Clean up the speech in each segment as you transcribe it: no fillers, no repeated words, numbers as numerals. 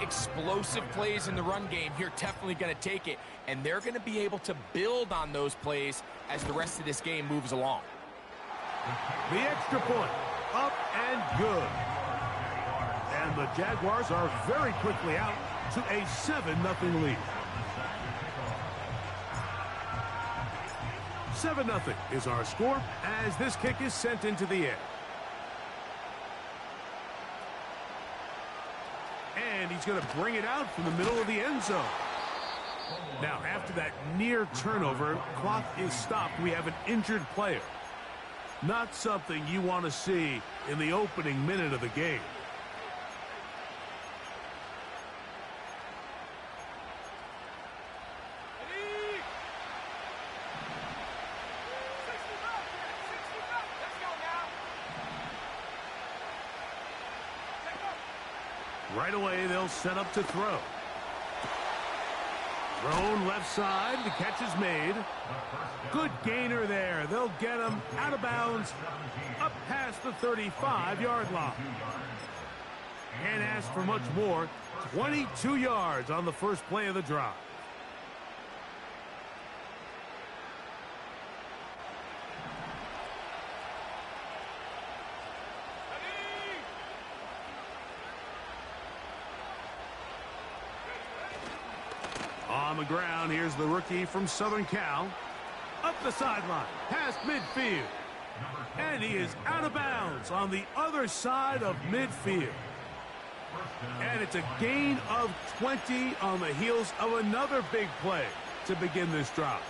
explosive plays in the run game, you're definitely going to take it. And they're going to be able to build on those plays as the rest of this game moves along. The extra point, up and good. And the Jaguars are very quickly out to a 7-0 lead. 7-0 is our score as this kick is sent into the air. And he's going to bring it out from the middle of the end zone. Now, after that near turnover, clock is stopped. We have an injured player. Not something you want to see in the opening minute of the game. Right away, they'll set up to throw. Thrown left side. The catch is made. Good gainer there. They'll get him out of bounds up past the 35-yard line. Can't ask for much more. 22 yards on the first play of the drive. On the ground, here's the rookie from Southern Cal. Up the sideline, past midfield. And he is out of bounds on the other side of midfield. And it's a gain of 20 on the heels of another big play to begin this drive.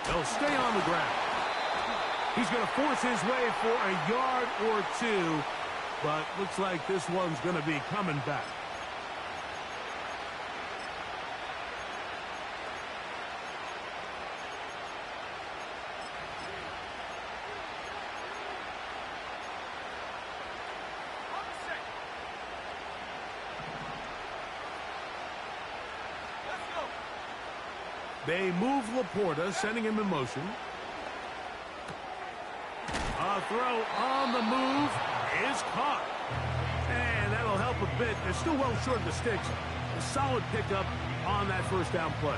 He'll stay on the ground. He's going to force his way for a yard or two, but looks like this one's going to be coming back. They move Laporta, sending him in motion. A throw on the move is caught. And that'll help a bit. They're still well short of the sticks. A solid pickup on that first down play.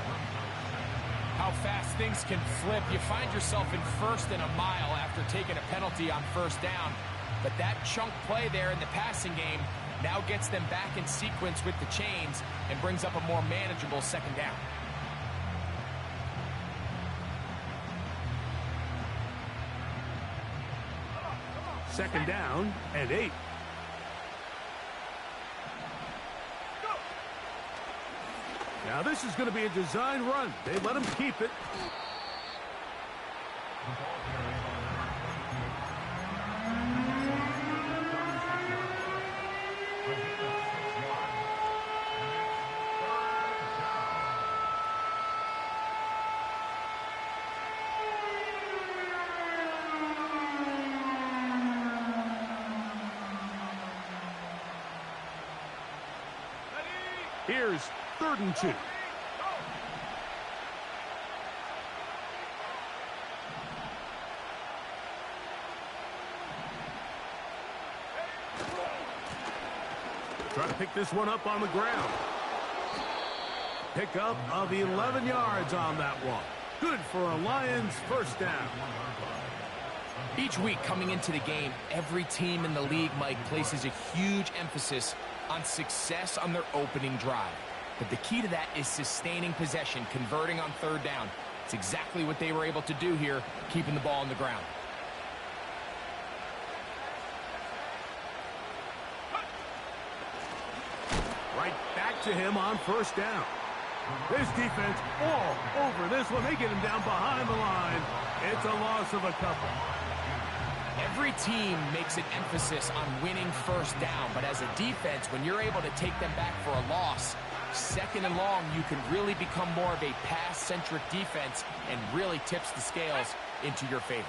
How fast things can flip. You find yourself in first and a mile after taking a penalty on first down. But that chunk play there in the passing game now gets them back in sequence with the chains and brings up a more manageable second down. Second down and 8. Now this is going to be a design run. They let him keep it. Here's 3rd and 2. Try to pick this one up on the ground. Pickup of 11 yards on that one. Good for a Lions first down. Each week coming into the game, every team in the league, Mike, places a huge emphasis on success on their opening drive. But the key to that is sustaining possession, converting on 3rd down. It's exactly what they were able to do here, keeping the ball on the ground. Right back to him on first down. This defense all over this one. They get him down behind the line. It's a loss of a couple. Every team makes an emphasis on winning first down, but as a defense, when you're able to take them back for a loss, 2nd and long, you can really become more of a pass-centric defense and really tips the scales into your favor.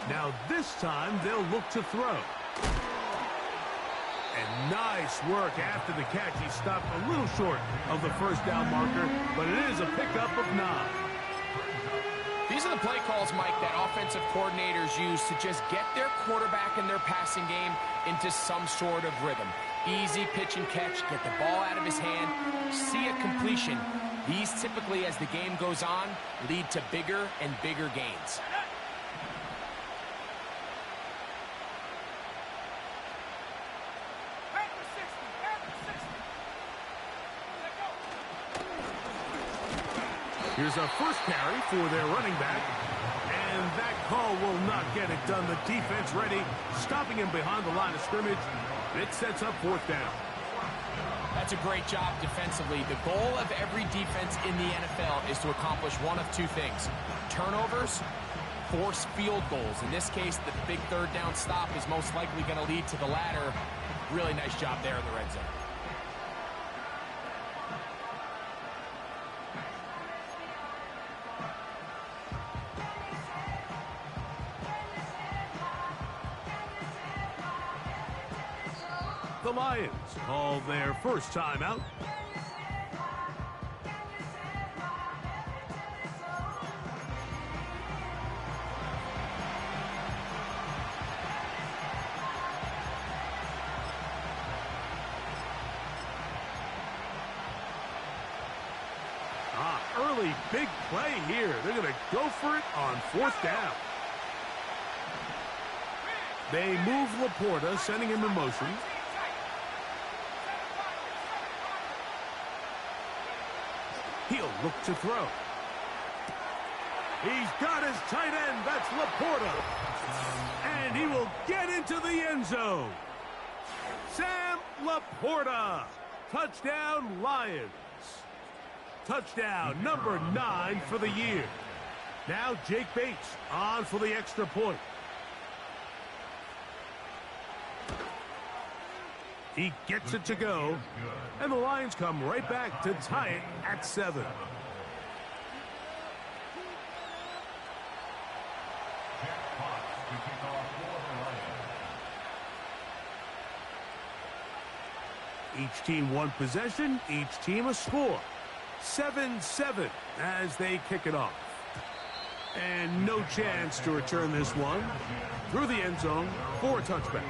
Now this time they'll look to throw. And nice work after the catch. He stopped a little short of the first down marker, but it is a pickup of 9. These are the play calls, Mike, that offensive coordinators use to just get their quarterback and their passing game into some sort of rhythm. Easy pitch and catch, get the ball out of his hand, see a completion. These typically, as the game goes on, lead to bigger and bigger gains. Here's a first carry for their running back. And that call will not get it done. The defense ready, stopping him behind the line of scrimmage. It sets up 4th down. That's a great job defensively. The goal of every defense in the NFL is to accomplish one of 2 things. Turnovers, force field goals. In this case, the big 3rd down stop is most likely going to lead to the latter. Really nice job there in the red zone. The Lions call their first timeout. Early big play here. They're going to go for it on 4th down. They move Laporta, sending him in motion. He'll look to throw. He's got his tight end. That's Laporta. And he will get into the end zone. Sam Laporta. Touchdown, Lions. Touchdown number 9 for the year. Now Jake Bates on for the extra point. He gets it to go, and the Lions come right back to tie it at 7. Each team 1 possession, each team a score. 7-7 as they kick it off. And no chance to return this one through the end zone for a touchback.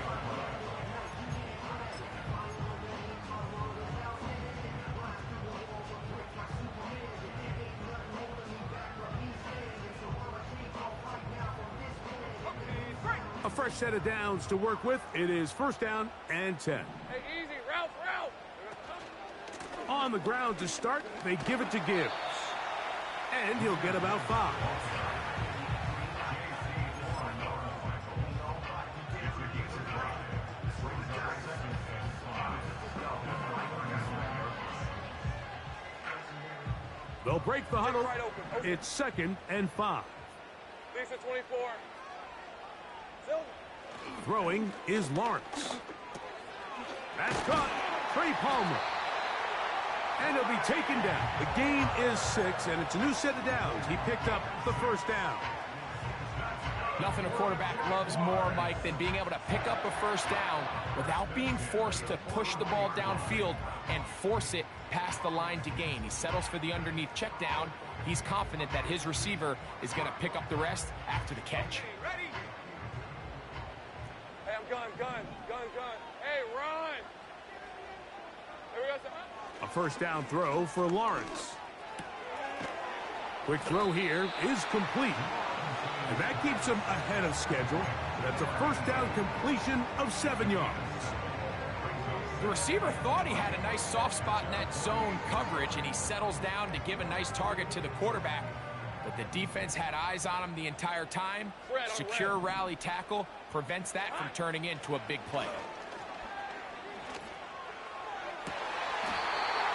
A fresh set of downs to work with. It is 1st down and 10. Hey, easy, route. On the ground to start, they give it to Gibbs. And he'll get about 5. They'll break the huddle. It's 2nd and 5. Lisa 24. Throwing is Lawrence. That's caught. Trey Palmer. And he'll be taken down. The gain is 6, and it's a new set of downs. He picked up the 1st down. Nothing a quarterback loves more, Mike, than being able to pick up a 1st down without being forced to push the ball downfield and force it past the line to gain. He settles for the underneath check down. He's confident that his receiver is going to pick up the rest after the catch. Ready? Hey, I'm gun. Hey, run! There we go. A 1st down throw for Lawrence. Quick throw here is complete. And that keeps him ahead of schedule. That's a 1st down completion of 7 yards. The receiver thought he had a nice soft spot in that zone coverage, and he settles down to give a nice target to the quarterback. But the defense had eyes on him the entire time. Secure rally tackle prevents that from turning into a big play.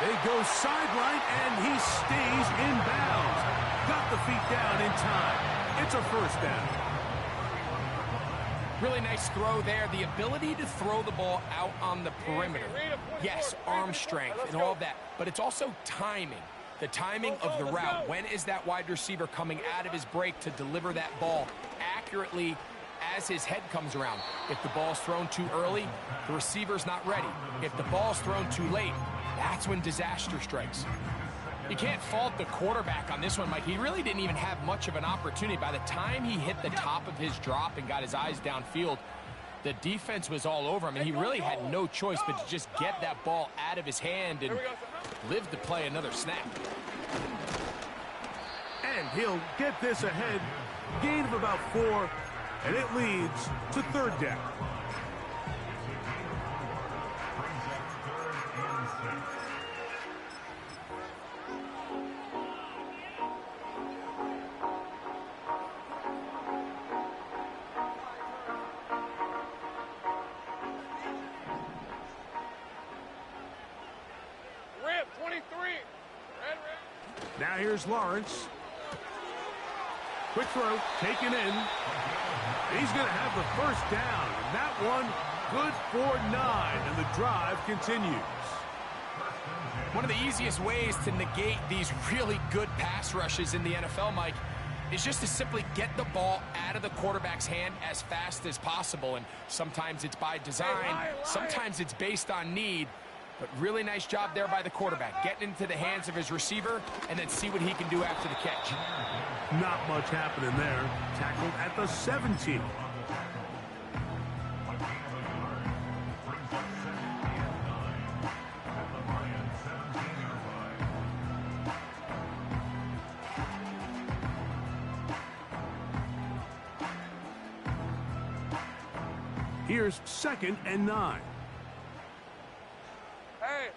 They go sideline, and he stays in bounds. Got the feet down in time. It's a 1st down. Really nice throw there. The ability to throw the ball out on the perimeter. Yes, arm strength and all of that, but it's also timing. The timing of the route. When is that wide receiver coming out of his break to deliver that ball accurately as his head comes around. If the ball's thrown too early, the receiver's not ready. If the ball's thrown too late, that's when disaster strikes. You can't fault the quarterback on this one, Mike. He really didn't even have much of an opportunity. By the time he hit the top of his drop and got his eyes downfield, the defense was all over him, and he really had no choice but to just get that ball out of his hand and live to play another snap. And he'll get this ahead. Gain of about 4, and it leads to 3rd down. Rip, 23. Red. Now here's Lawrence. Quick throw, taken in. He's going to have the 1st down. And that one, good for 9, and the drive continues. One of the easiest ways to negate these really good pass rushes in the NFL, Mike, is just to simply get the ball out of the quarterback's hand as fast as possible. And sometimes it's by design, sometimes it's based on need. But really nice job there by the quarterback, getting into the hands of his receiver and then see what he can do after the catch. Not much happening there. Tackled at the 17. Here's 2nd and 9.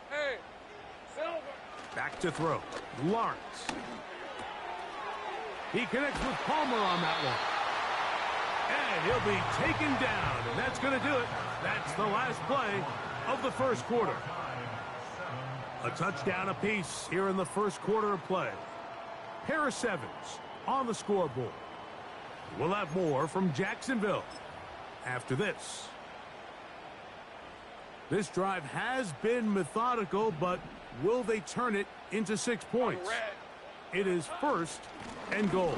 Hey, Silver. Back to throw. Lawrence. He connects with Palmer on that one. And he'll be taken down, and that's going to do it. That's the last play of the 1st quarter. A touchdown apiece here in the 1st quarter of play. Pair of 7s on the scoreboard. We'll have more from Jacksonville after this. This drive has been methodical, but will they turn it into 6 points? It is 1st and goal.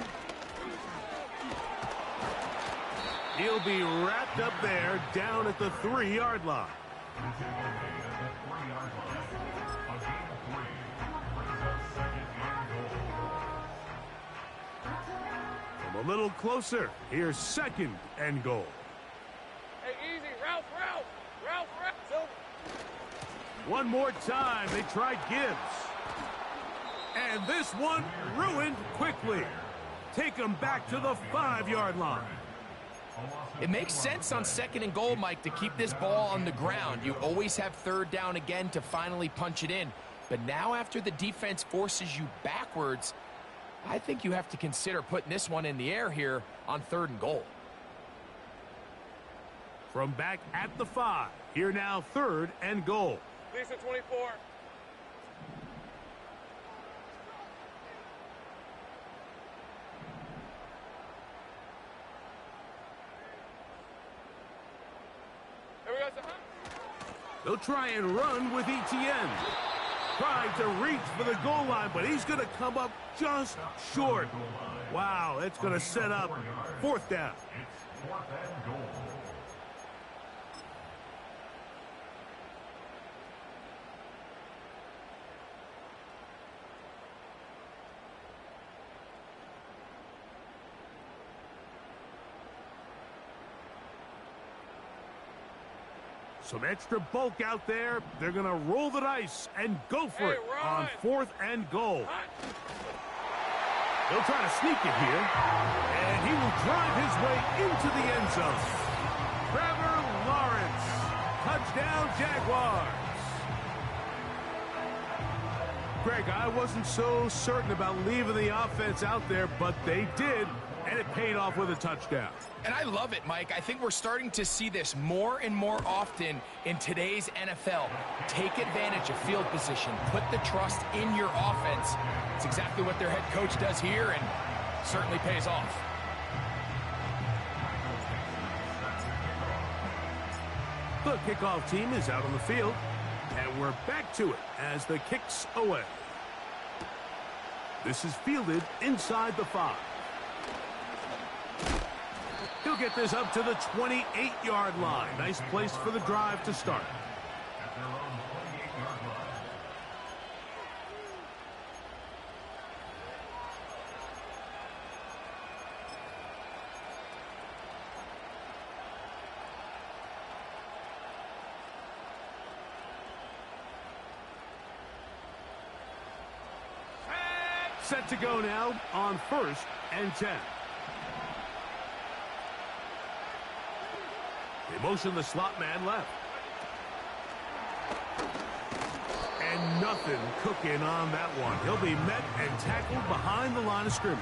He'll be wrapped up there down at the 3-yard line. From a little closer, here's 2nd and goal. Hey, easy. Ralph. Silver. One more time, they tried Gibbs. And this one ruined quickly. Take them back to the 5-yard line. It makes sense on 2nd and goal, Mike, to keep this ball on the ground. You always have 3rd down again to finally punch it in. But now after the defense forces you backwards, I think you have to consider putting this one in the air here on 3rd and goal. From back at the 5, here now 3rd and goal. Lisa, 24. Here we go, son. They'll try and run with ETN. Trying to reach for the goal line, but he's going to come up just short. Wow, it's going to set up 4th down. Some extra bulk out there. They're going to roll the dice and go for it on 4th and goal. They'll try to sneak it here. And he will drive his way into the end zone. Trevor Lawrence. Touchdown, Jaguars. Greg, I wasn't so certain about leaving the offense out there, but they did, and it paid off with a touchdown. And I love it, Mike. I think we're starting to see this more and more often in today's NFL. Take advantage of field position. Put the trust in your offense. It's exactly what their head coach does here, and certainly pays off. The kickoff team is out on the field, and we're back to it as the kick's away. This is fielded inside the 5. He'll get this up to the 28-yard line. Nice place for the drive to start. Set to go now on 1st and 10. They motion the slot man left. And nothing cooking on that one. He'll be met and tackled behind the line of scrimmage.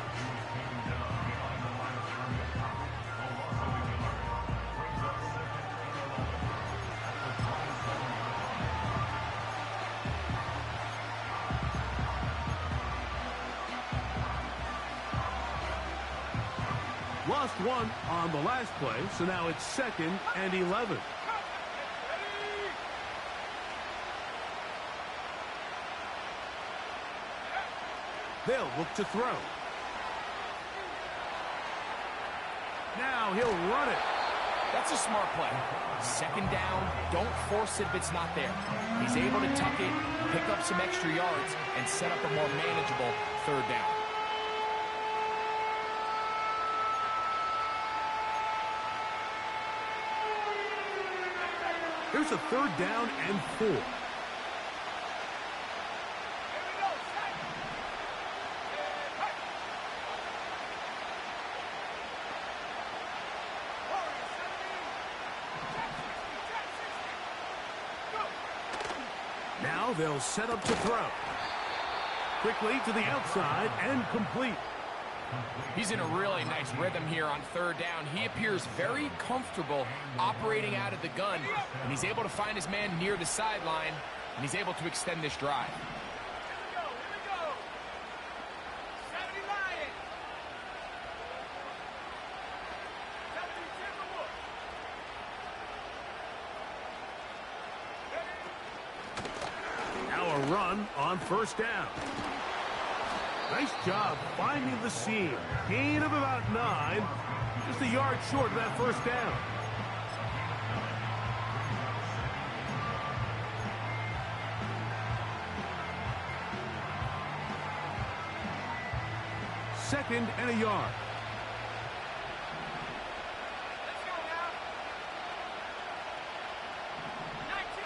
Lost one on the last play, so now it's 2nd and 11. They'll look to throw. Now he'll run it. That's a smart play. 2nd down, don't force it if it's not there. He's able to tuck it, pick up some extra yards, and set up a more manageable 3rd down. Here's a 3rd down and 4. Now they'll set up to throw. Quickly to the outside and complete. He's in a really nice rhythm here on 3rd down. He appears very comfortable operating out of the gun, and he's able to find his man near the sideline, and he's able to extend this drive. Here we go. 70 Lions. 70 Timberwolves. Now a run on 1st down. Nice job finding the seam. Gain of about 9. Just a yard short of that 1st down. Second and a yard. Let's go now. 19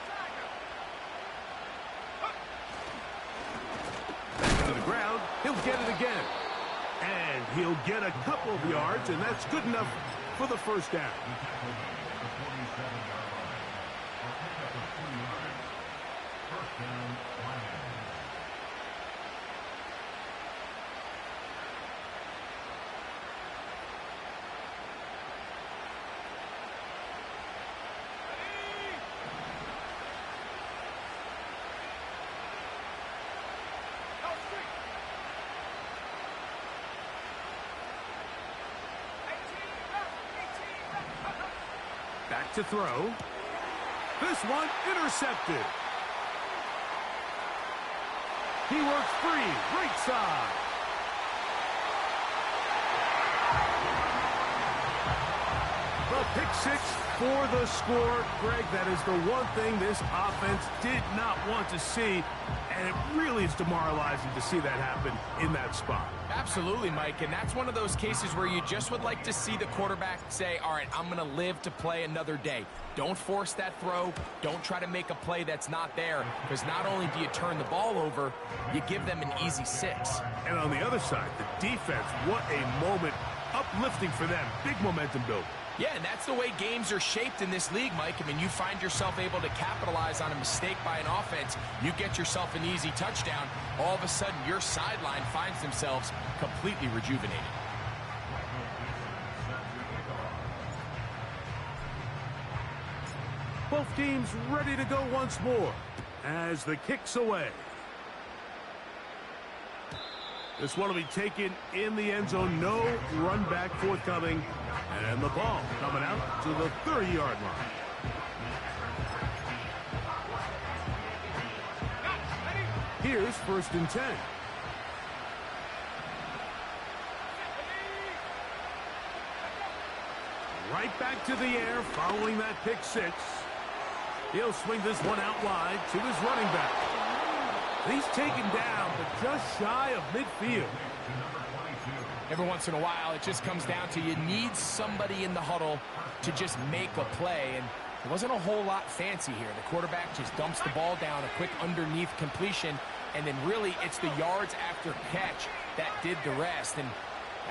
Tiger. To the ground, he'll get it again. And he'll get a couple of yards, and that's good enough for the 1st down. Back to throw. This one intercepted. He works free, right side. The pick 6 for the score. Greg, that is the one thing this offense did not want to see, and it really is demoralizing to see that happen in that spot. Absolutely, Mike, and that's one of those cases where you just would like to see the quarterback say, all right, I'm going to live to play another day. Don't force that throw. Don't try to make a play that's not there, because not only do you turn the ball over, you give them an easy 6. And on the other side, the defense, what a moment. Uplifting for them. Big momentum build. Yeah, and that's the way games are shaped in this league, Mike. I mean, you find yourself able to capitalize on a mistake by an offense. You get yourself an easy touchdown. All of a sudden, your sideline finds themselves completely rejuvenated. Both teams ready to go once more as the kick's away. This one will be taken in the end zone. No run back forthcoming. And the ball coming out to the 30-yard line. Here's 1st and 10. Right back to the air following that pick six. He'll swing this one out wide to his running back. He's taken down, but just shy of midfield. Every once in a while, it just comes down to you need somebody in the huddle to just make a play, and there wasn't a whole lot fancy here. The quarterback just dumps the ball down, a quick underneath completion, and then really it's the yards after catch that did the rest, and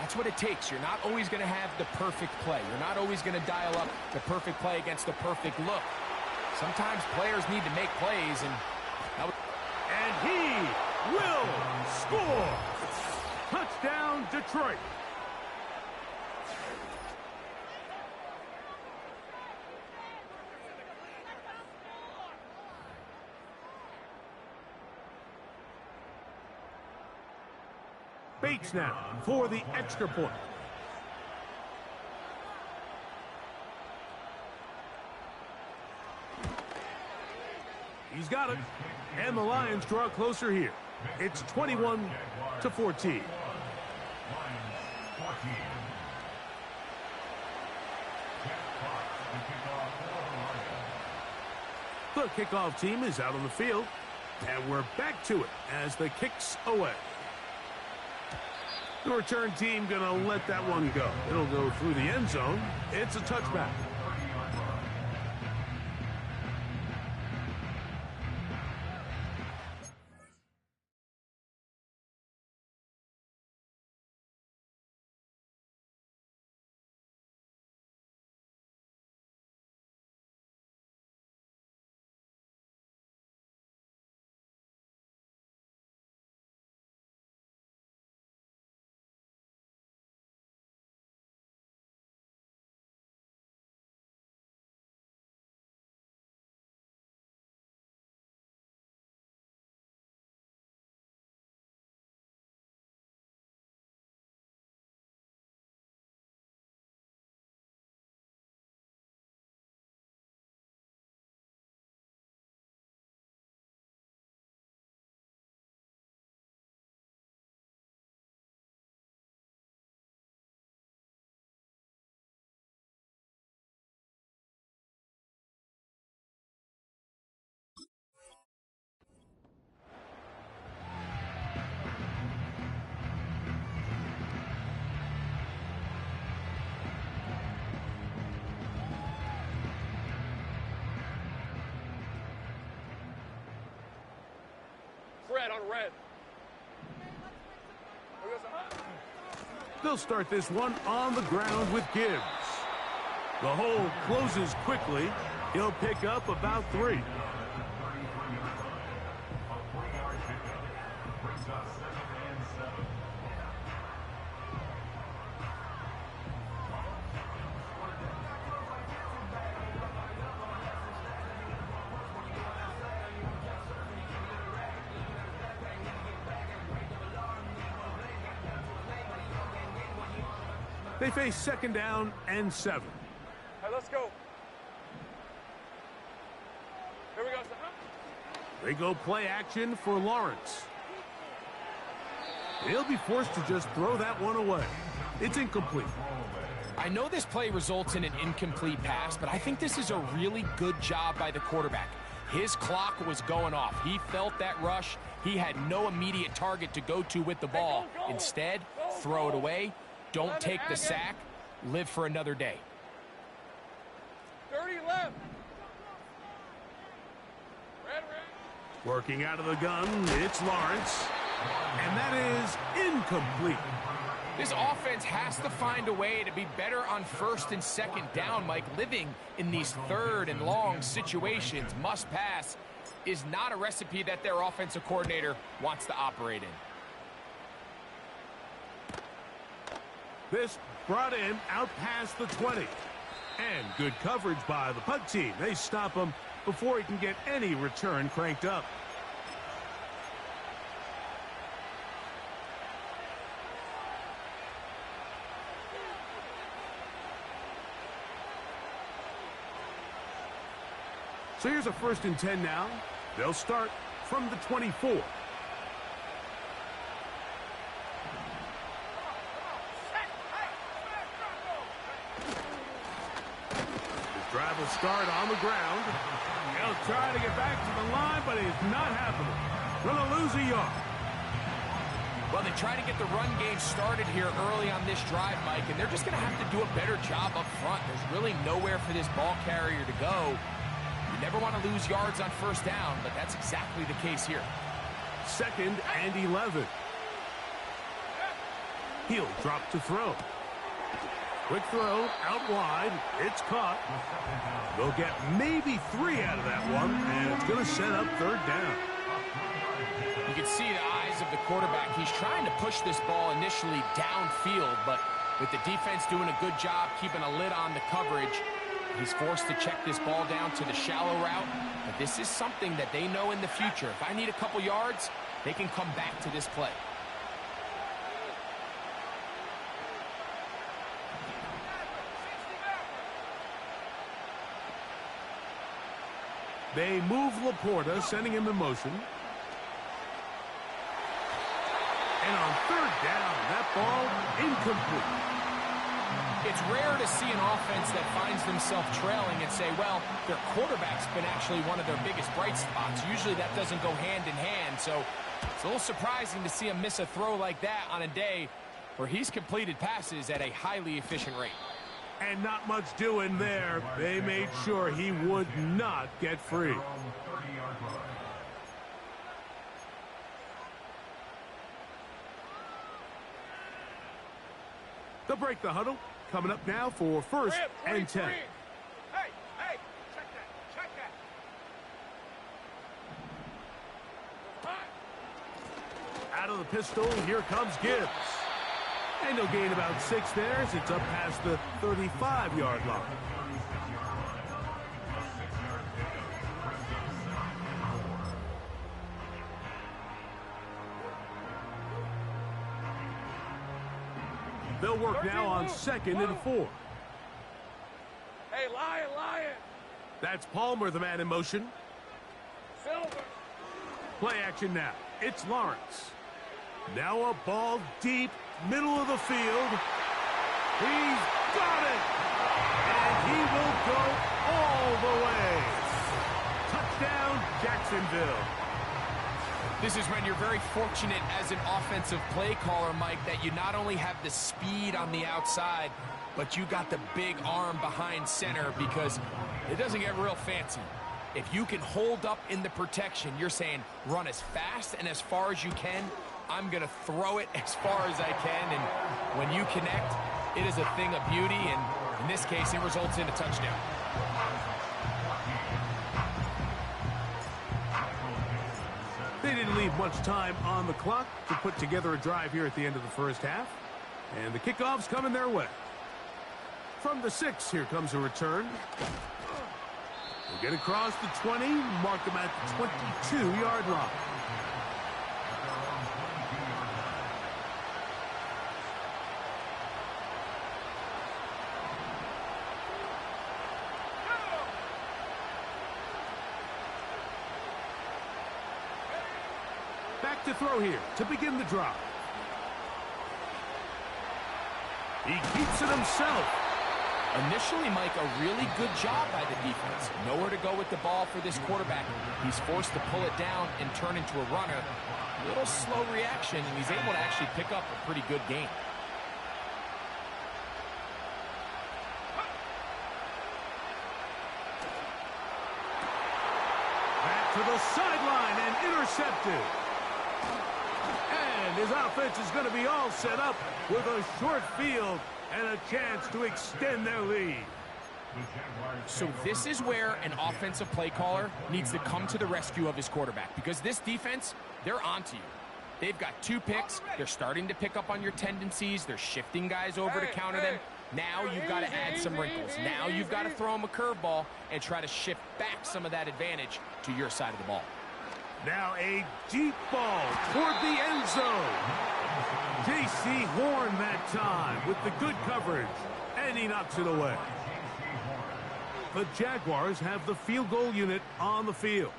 that's what it takes. You're not always going to have the perfect play. You're not always going to dial up the perfect play against the perfect look. Sometimes players need to make plays, and he will score. Touchdown, Detroit. Bates now for the extra point. He's got it. And the Lions draw closer here. It's 21-14. The kickoff team is out on the field. And we're back to it as the kick's away. The return team going to let that one go. It'll go through the end zone. It's a touchback. Red on red. They'll start this one on the ground with Gibbs. The hole closes quickly. He'll pick up about 3. They face second down and 7. Hey, let's go. Here we go. They go play action for Lawrence. He'll be forced to just throw that one away. It's incomplete. I know this play results in an incomplete pass, but I think this is a really good job by the quarterback. His clock was going off. He felt that rush. He had no immediate target to go to with the ball. Instead, throw it away. Don't take the sack. Live for another day. 30 left. Red. Working out of the gun, it's Lawrence. And that is incomplete. This offense has to find a way to be better on first and second down, Mike. Living in these third and long situations, must pass, is not a recipe that their offensive coordinator wants to operate in. This brought in out past the 20. And good coverage by the punt team. They stop him before he can get any return cranked up. So here's a 1st and 10 now. They'll start from the 24. have a start on the ground. He'll try to get back to the line, but it's not happening. Gonna lose a yard. Well, they try to get the run game started here early on this drive, Mike, and they're just going to have to do a better job up front. There's really nowhere for this ball carrier to go. You never want to lose yards on first down, but that's exactly the case here. 2nd and 11. He'll drop to throw. Quick throw, out wide. It's caught. They'll get maybe 3 out of that one, and it's going to set up 3rd down. You can see the eyes of the quarterback. He's trying to push this ball initially downfield, but with the defense doing a good job keeping a lid on the coverage, he's forced to check this ball down to the shallow route. But this is something that they know in the future. If I need a couple yards, they can come back to this play. They move Laporta, sending him in motion. And on 3rd down, that ball incomplete. It's rare to see an offense that finds themselves trailing and say, well, their quarterback's been actually one of their biggest bright spots. Usually that doesn't go hand in hand, so it's a little surprising to see him miss a throw like that on a day where he's completed passes at a highly efficient rate. And not much doing there. They made sure he would not get free. They'll break the huddle. Coming up now for 1st and 10. Hey, check that. Out of the pistol, here comes Gibbs. And he'll gain about 6 there as it's up past the 35-yard line. They'll work now on 2nd and 4. Hey, Lion. That's Palmer, the man in motion. Silver. Play action now. It's Lawrence. Now a ball deep, middle of the field. He's got it! And he will go all the way. Touchdown, Jacksonville. This is when you're very fortunate as an offensive play caller, Mike, that you not only have the speed on the outside, but you got the big arm behind center, because it doesn't get real fancy. If you can hold up in the protection, you're saying run as fast and as far as you can. I'm going to throw it as far as I can, and when you connect, it is a thing of beauty, and in this case, it results in a touchdown. They didn't leave much time on the clock to put together a drive here at the end of the first half. And the kickoff's coming their way. From the 6, here comes a return. They get across the 20, mark them at the 22-yard line. Back to throw here to begin the drive. He keeps it himself. Initially, Mike, a really good job by the defense. Nowhere to go with the ball for this quarterback. He's forced to pull it down and turn into a runner. A little slow reaction, and he's able to actually pick up a pretty good gain. Back to the sideline and intercepted. And his offense is going to be all set up with a short field and a chance to extend their lead. So this is where an offensive play caller needs to come to the rescue of his quarterback, because this defense, they're onto you. They've got 2 picks. They're starting to pick up on your tendencies. They're shifting guys over to counter them. Now you've got to add some wrinkles. Now you've got to throw them a curveball and try to shift back some of that advantage to your side of the ball. Now a deep ball toward the end zone. J.C. Horn that time with the good coverage, and he knocks it away. The Jaguars have the field goal unit on the field.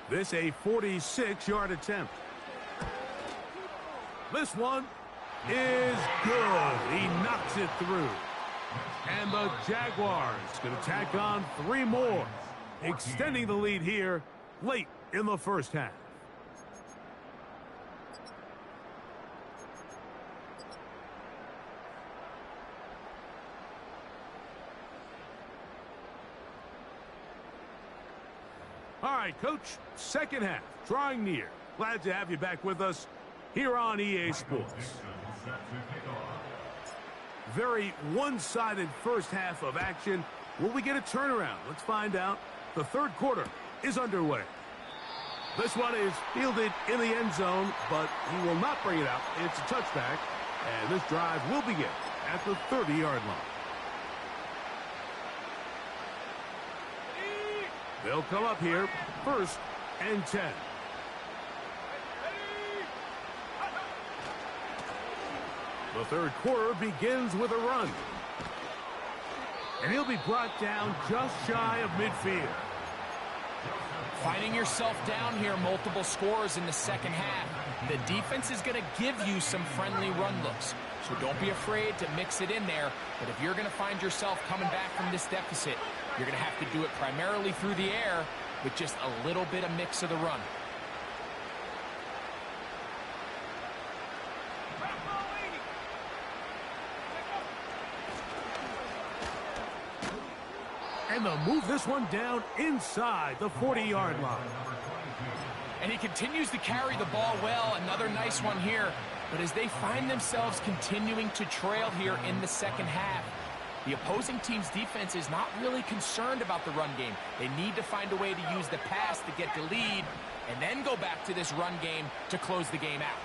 This a 46-yard attempt. This one is good. He knocks it through. And the Jaguars going to tack on 3 more, extending the lead here late in the first half. All right, Coach, second half, drawing near. Glad to have you back with us here on EA Sports. Very one-sided first half of action. Will we get a turnaround? Let's find out. The third quarter is underway. This one is fielded in the end zone, but he will not bring it out. It's a touchback, and this drive will begin at the 30-yard line. They'll come up here, 1st and 10. The third quarter begins with a run. And he'll be brought down just shy of midfield. Finding yourself down here, multiple scores in the second half. The defense is going to give you some friendly run looks. So don't be afraid to mix it in there. But if you're going to find yourself coming back from this deficit, you're going to have to do it primarily through the air with just a little bit of mix of the run. And they'll move this one down inside the 40-yard line. And he continues to carry the ball well. Another nice one here. But as they find themselves continuing to trail here in the second half, the opposing team's defense is not really concerned about the run game. They need to find a way to use the pass to get the lead and then go back to this run game to close the game out.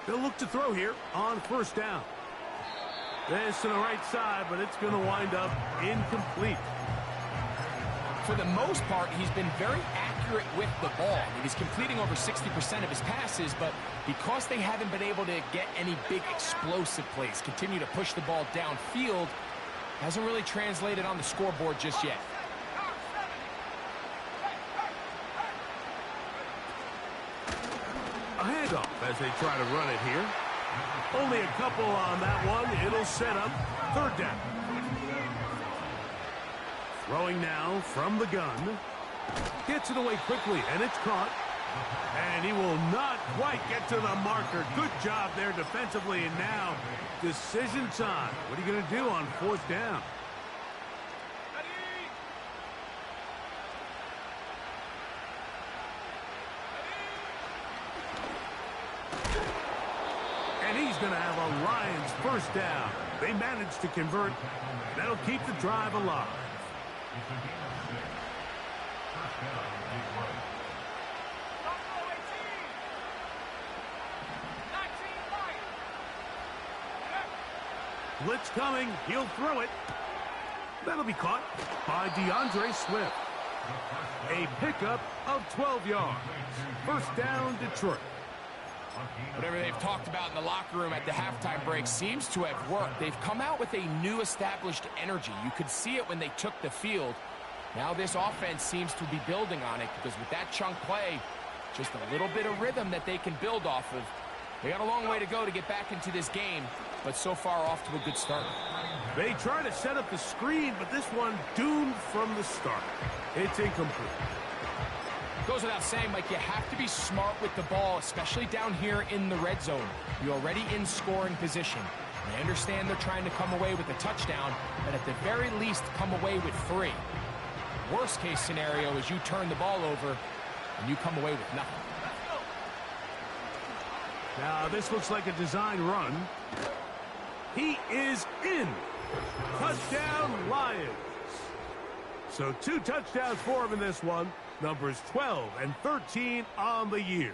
They'll look to throw here on 1st down. This to the right side, but it's going to wind up incomplete. For the most part, he's been very accurate with the ball. He's completing over 60% of his passes, but because they haven't been able to get any big explosive plays, continue to push the ball downfield, hasn't really translated on the scoreboard just yet. A handoff as they try to run it here. Only a couple on that one. It'll set up 3rd down. Throwing now from the gun. Gets it away quickly, and it's caught. And he will not quite get to the marker. Good job there defensively, and now decision time. What are you going to do on 4th down? And he's going to have a Lions 1st down. They managed to convert. That'll keep the drive alive. Blitz coming. He'll throw it. That'll be caught by DeAndre Swift. A pickup of 12 yards. 1st down, Detroit. Whatever they've talked about in the locker room at the halftime break seems to have worked. They've come out with a new established energy. You could see it when they took the field. Now this offense seems to be building on it because with that chunk play, just a little bit of rhythm that they can build off of. They got a long way to go to get back into this game, but so far off to a good start. They try to set up the screen, but this one doomed from the start. It's incomplete. Goes without saying, Mike, you have to be smart with the ball, especially down here in the red zone. You're already in scoring position. And I understand they're trying to come away with a touchdown, but at the very least, come away with 3. Worst case scenario is you turn the ball over and you come away with nothing. Now this looks like a design run. He is in. Touchdown, Lions. So 2 touchdowns for him in this one. Numbers 12 and 13 on the year.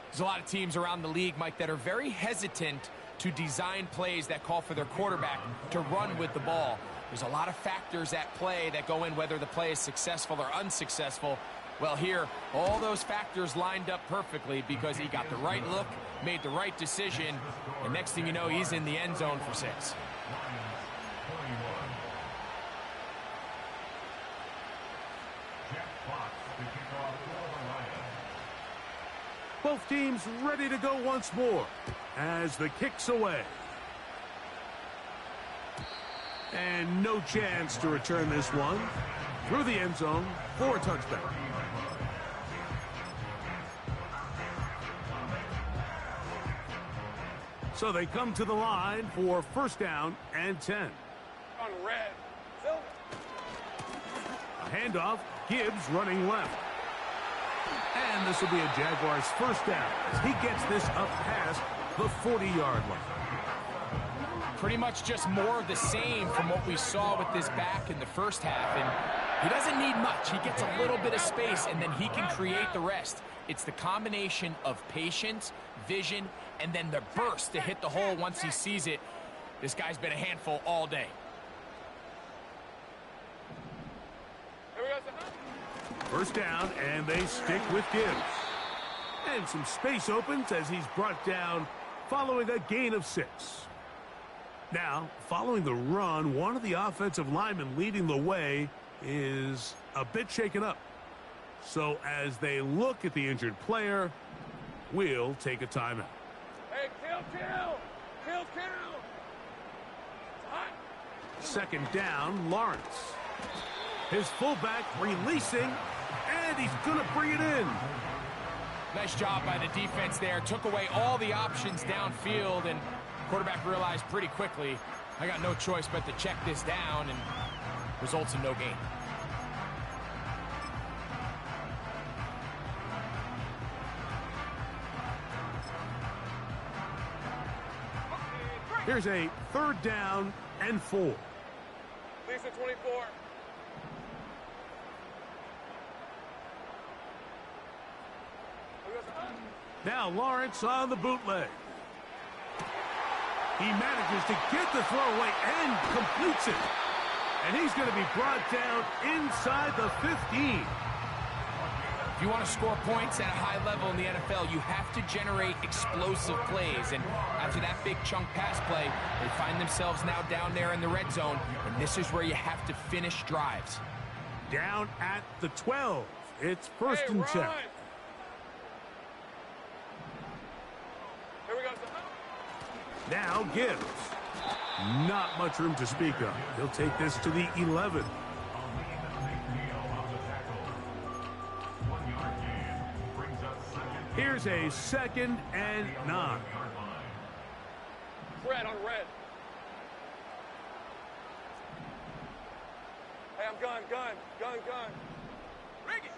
There's a lot of teams around the league, Mike, that are very hesitant to design plays that call for their quarterback to run with the ball. There's a lot of factors at play that go in whether the play is successful or unsuccessful. Well, here, all those factors lined up perfectly because he got the right look, made the right decision, and next thing you know, he's in the end zone for 6. Both teams ready to go once more as the kick's away. And no chance to return this one through the end zone for a touchback. So they come to the line for first down and 10. On red. Silver. A handoff, Gibbs running left. And this will be a Jaguars first down as he gets this up past the 40-yard line. Pretty much just more of the same from what we saw with this back in the first half. And he doesn't need much. He gets a little bit of space, and then he can create the rest. It's the combination of patience, vision, and then the burst to hit the hole once he sees it. This guy's been a handful all day. Here we go. First down, and they stick with Gibbs. And some space opens as he's brought down following a gain of 6. Now, following the run, one of the offensive linemen leading the way is a bit shaken up. So as they look at the injured player, we'll take a timeout. Hey, kill. Hot. Second down, Lawrence. His fullback releasing, and he's going to bring it in. Nice job by the defense there. Took away all the options downfield, and quarterback realized pretty quickly, I got no choice but to check this down, and results in no gain. Here's a third down and 4. Lisa 24. Now Lawrence on the bootleg. He manages to get the throw away and completes it. And he's going to be brought down inside the 15. If you want to score points at a high level in the NFL, you have to generate explosive plays. And after that big chunk pass play, they find themselves now down there in the red zone. And this is where you have to finish drives. Down at the 12. It's first and 10. Here we go. Now Gibbs. Not much room to speak of. He'll take this to the 11. Here's a second and 9. Red on red. Hey, I'm gun. Rig it.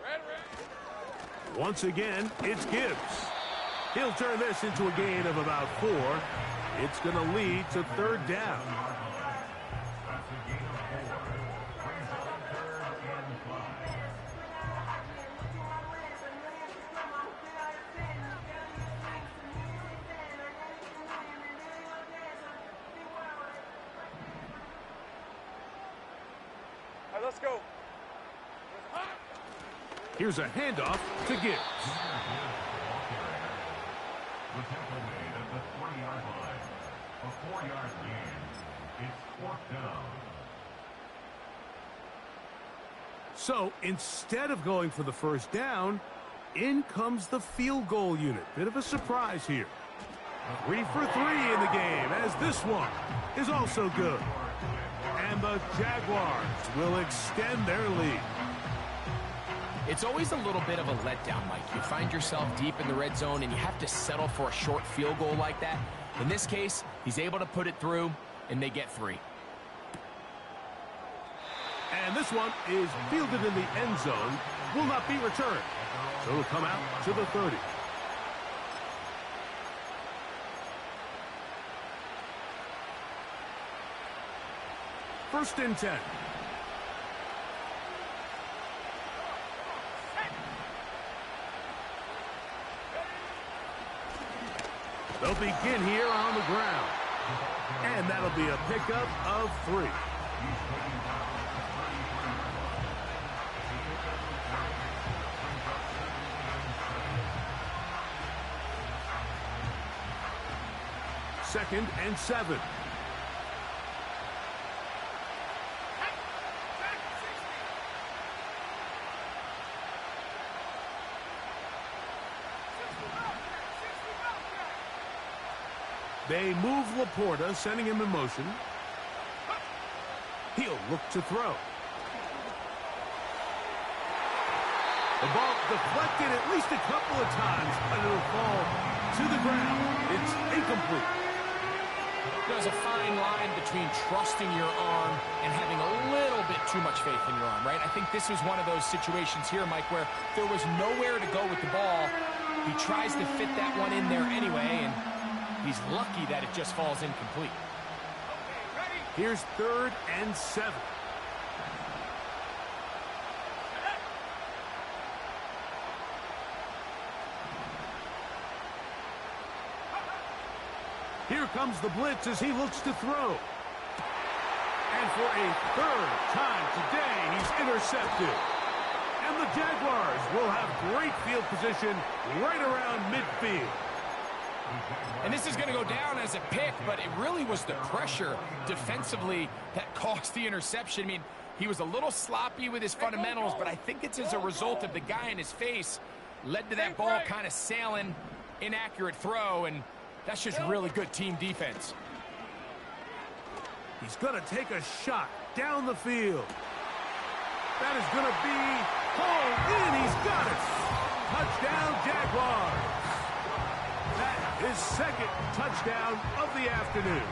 Red. Once again, it's Gibbs. He'll turn this into a gain of about 4. It's going to lead to third down. All right, let's go. Here's a handoff to Gibbs. The tempo made at the 20-yard line. A 4-yard gain. It's fourth down. So instead of going for the first down, in comes the field goal unit. Bit of a surprise here. 3 for 3 in the game, as this one is also good. And the Jaguars will extend their lead. It's always a little bit of a letdown, Mike. You find yourself deep in the red zone and you have to settle for a short field goal like that. In this case, he's able to put it through, and they get 3. And this one is fielded in the end zone, will not be returned. So it'll come out to the 30. First and 10. They'll begin here on the ground. And that'll be a pickup of 3. 2nd and 7. They move Laporta, sending him in motion. He'll look to throw. The ball deflected at least a couple of times, but it'll fall to the ground. It's incomplete. There's a fine line between trusting your arm and having a little bit too much faith in your arm, right? I think this was one of those situations here, Mike, where there was nowhere to go with the ball. He tries to fit that one in there anyway, and he's lucky that it just falls incomplete. Here's 3rd and 7. Here comes the blitz as he looks to throw. And for a 3rd time today, he's intercepted. And the Jaguars will have great field position right around midfield. And this is going to go down as a pick, but it really was the pressure defensively that caused the interception. I mean, he was a little sloppy with his fundamentals, but I think it's as a result of the guy in his face led to that ball kind of sailing, inaccurate throw, and that's just really good team defense. He's going to take a shot down the field. That is going to be hauled in. He's got it. Touchdown, Jaguars. That is 2nd touchdown of the afternoon.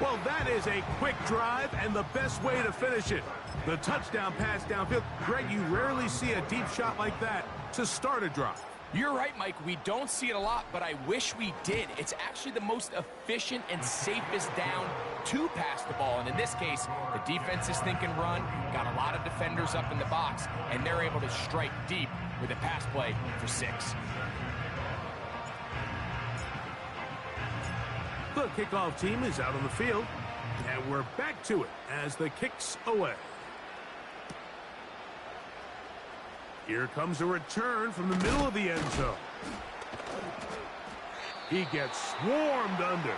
Well, that is a quick drive and the best way to finish it. The touchdown pass downfield. Greg, you rarely see a deep shot like that to start a drive. You're right, Mike. We don't see it a lot, but I wish we did. It's actually the most efficient and safest down to pass the ball. And in this case, the defense is thinking run, got a lot of defenders up in the box, and they're able to strike deep with a pass play for 6. The kickoff team is out on the field, and we're back to it as the kick's away. Here comes a return from the middle of the end zone. He gets swarmed under.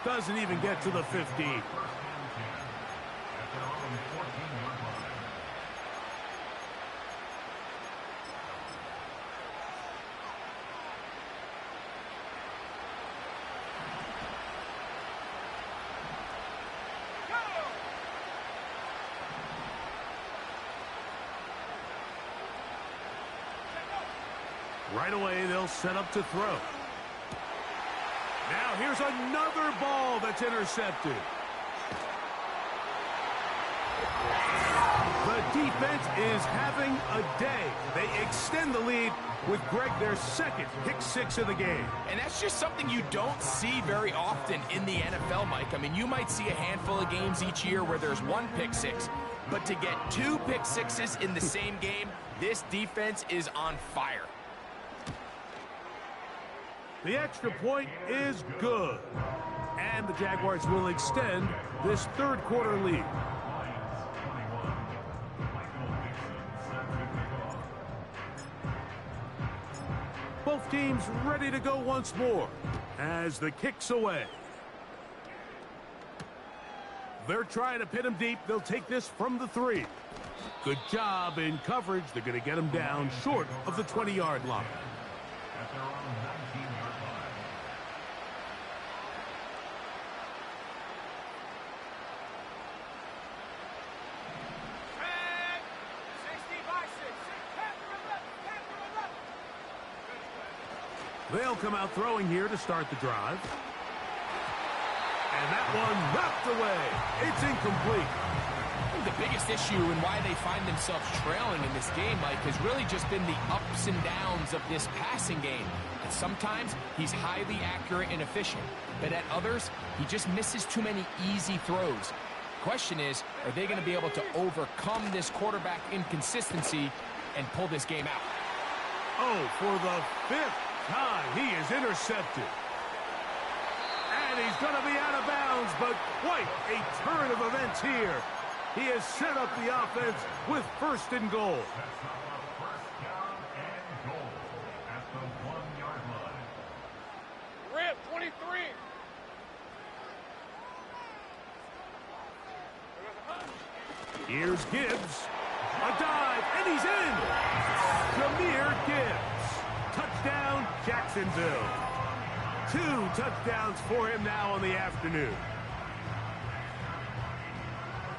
Doesn't even get to the 15. Right away, they'll set up to throw. Now here's another ball that's intercepted. The defense is having a day. They extend the lead with Greg, their 2nd pick 6 of the game. And that's just something you don't see very often in the NFL, Mike. I mean, you might see a handful of games each year where there's 1 pick 6, but to get 2 pick 6s in the same game, this defense is on fire. The extra point is good. And the Jaguars will extend this 3rd quarter lead. Both teams ready to go once more as the kick's away. They're trying to pin him deep. They'll take this from the 3. Good job in coverage. They're going to get him down short of the 20-yard line. At their own 19-yard line. They'll come out throwing here to start the drive. And that one knocked away. It's incomplete. I think the biggest issue and why they find themselves trailing in this game, Mike, has really just been the ups and downs of this passing game. And sometimes he's highly accurate and efficient, but at others, he just misses too many easy throws. Question is, are they going to be able to overcome this quarterback inconsistency and pull this game out? Oh, for the 5th time, he is intercepted. And he's going to be out of bounds, but quite a turn of events here. He has set up the offense with 1st and goal. That's about 1st down and goal at the 1-yard line. Rip, 23. Here's Gibbs. A dive, and he's in. Jameer Gibbs. Touchdown, Jacksonville. 2 touchdowns for him now on the afternoon.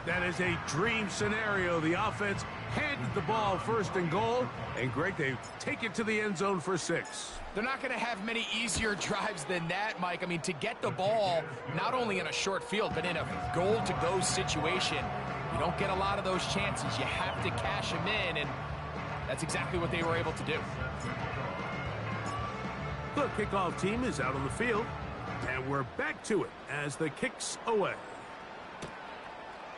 That is a dream scenario. The offense handed the ball first and goal. And Greg, they take it to the end zone for 6. They're not going to have many easier drives than that, Mike. I mean, to get the ball, not only in a short field, but in a goal-to-go situation, you don't get a lot of those chances. You have to cash them in, and that's exactly what they were able to do. The kickoff team is out on the field, and we're back to it as the kick's away.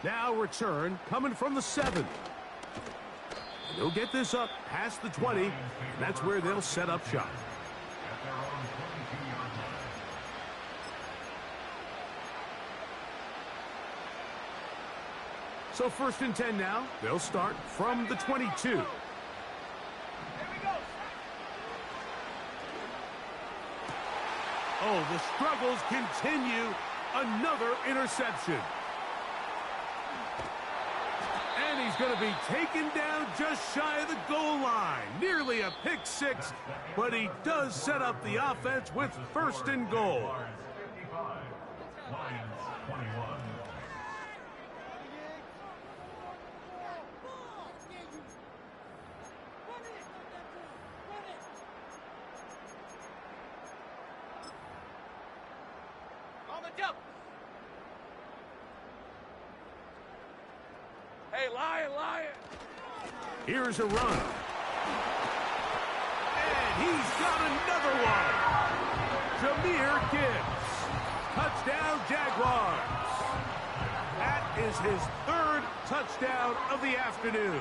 Now return coming from the 7. They'll get this up past the 20, and that's where they'll set up shop. So 1st and 10 now. They'll start from the 22. Oh, the struggles continue. Another interception. And he's going to be taken down just shy of the goal line. Nearly a pick 6, but he does set up the offense with 1st and goal. Lions 21. Hey, Lion! Here's a run. And he's got another one. Jameer Gibbs. Touchdown, Jaguars. That is his 3rd touchdown of the afternoon.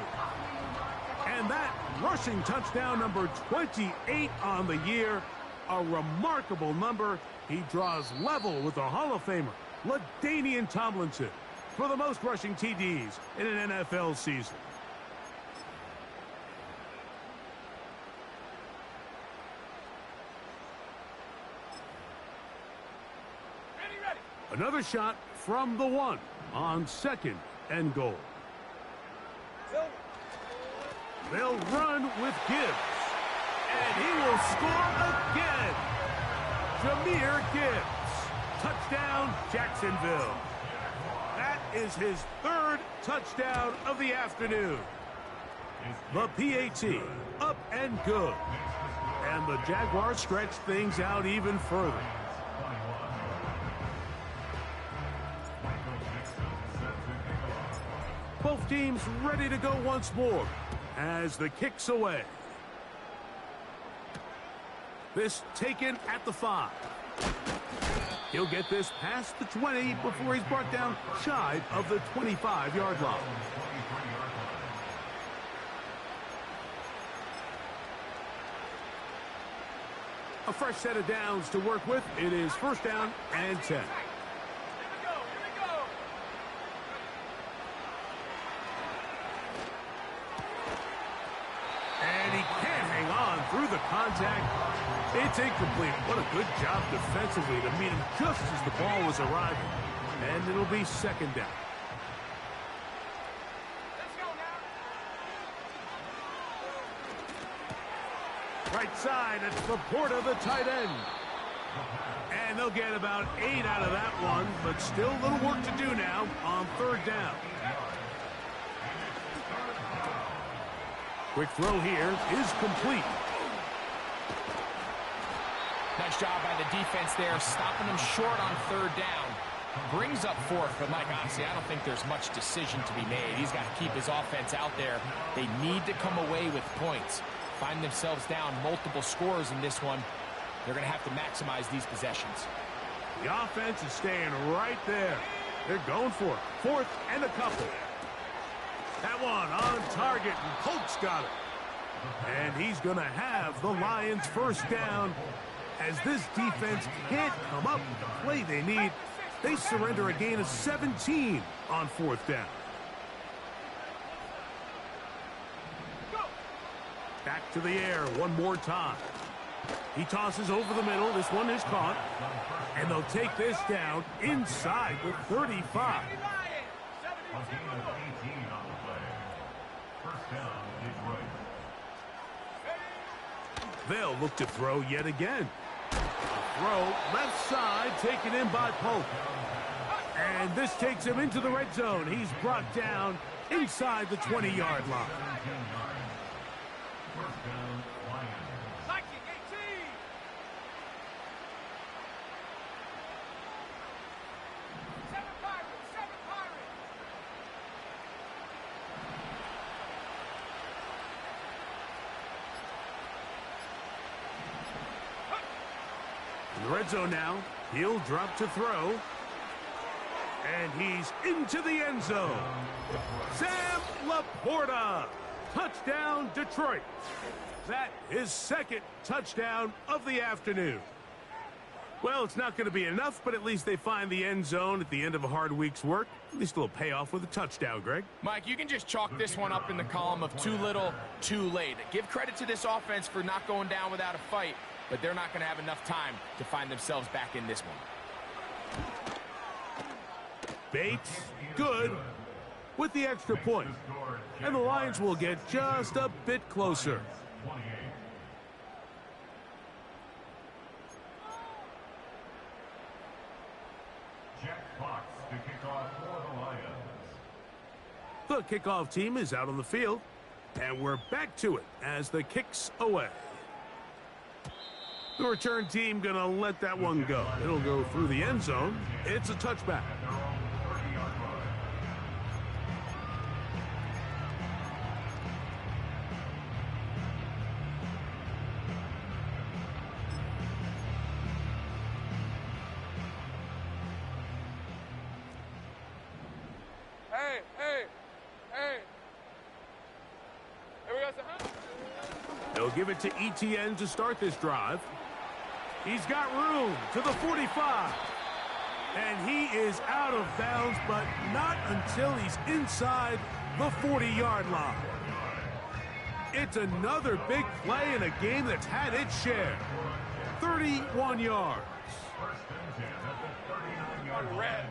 And that rushing touchdown number 28 on the year. A remarkable number. He draws level with the Hall of Famer, LaDainian Tomlinson, for the most rushing TDs in an NFL season. Ready. Another shot from the 1 on 2nd and goal. They'll run with Gibbs. And he will score again. Jameer Gibbs. Touchdown, Jacksonville. That is his 3rd touchdown of the afternoon. The PAT, up and good. And the Jaguars stretch things out even further. Both teams ready to go once more as the kick's away. This taken at the 5. He'll get this past the 20 before he's brought down shy of the 25-yard line. A fresh set of downs to work with. It is 1st down and 10. And he can't hang on through the contact. It's incomplete. What a good job defensively to meet him just as the ball was arriving. And it'll be 2nd down. Let's go now. Right side, it's Laporta, the tight end. And they'll get about 8 out of that one, but still a little work to do now on 3rd down. Quick throw here is complete. Nice job by the defense there, stopping them short on 3rd down. Brings up 4th, but Mike, honestly, I don't think there's much decision to be made. He's got to keep his offense out there. They need to come away with points. Find themselves down multiple scores in this one. They're going to have to maximize these possessions. The offense is staying right there. They're going for it. 4th and a couple. That one on target, and Polk's got it. And he's going to have the Lions 1st down. As this defense can't come up with the play they need, they surrender a gain of 17 on 4th down. Back to the air one more time. He tosses over the middle. This one is caught. And they'll take this down inside the 35. A gain of 18 on the play. First down, Detroit. They'll look to throw yet again. Throw left side taken in by Polk. And this takes him into the red zone. He's brought down inside the 20-yard line. First down, Lions. In the red zone now, he'll drop to throw. And he's into the end zone. Sam Laporta. Touchdown, Detroit. That is second touchdown of the afternoon. Well, it's not going to be enough, but at least they find the end zone at the end of a hard week's work. At least it'll pay off with a touchdown, Greg. Mike, you can just chalk this one up in the column of too little, too late. Give credit to this offense for not going down without a fight, but they're not going to have enough time to find themselves back in this one. Bates, good, with the extra point. And the Lions will get just a bit closer. 28. Jack Fox to kick off for the Lions. The kickoff team is out on the field, and we're back to it as the kick's away. The return team gonna let that one go. It'll go through the end zone. It's a touchback. They'll give it to ETN to start this drive. He's got room to the 45. And he is out of bounds, but not until he's inside the 40-yard line. It's another big play in a game that's had its share. 31 yards. First and 10 at the 39-yard line.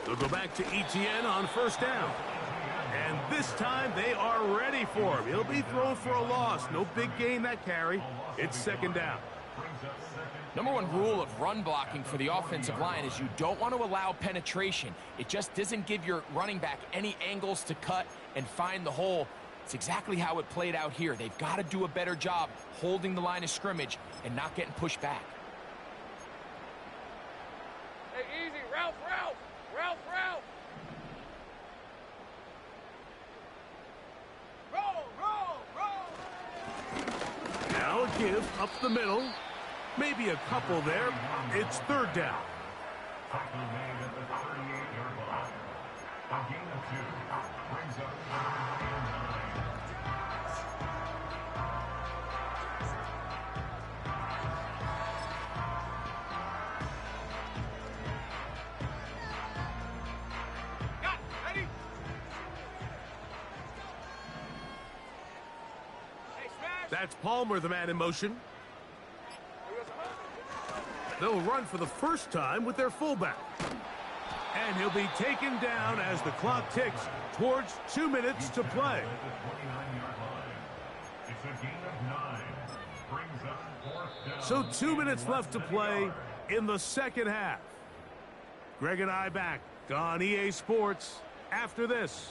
They'll go back to ETN on first down. And this time they are ready for him. He'll be thrown for a loss. No big gain that carry. It's second down. Number one rule of run blocking for the offensive line is you don't want to allow penetration. It just doesn't give your running back any angles to cut and find the hole. It's exactly how it played out here. They've got to do a better job holding the line of scrimmage and not getting pushed back. Hey, easy. Ralph, Ralph. Ralph, Ralph. Now a give up the middle. Maybe a couple there. It's third down. Tackle made at the 38-yard line. A gain of 2 brings up 9. That's Palmer, the man in motion. They'll run for the first time with their fullback. And he'll be taken down as the clock ticks towards 2 minutes to play. At the 29-yard line. It's a gain of 9. Brings up fourth down. So 2 minutes left to play in the second half. Greg and I back on EA Sports after this.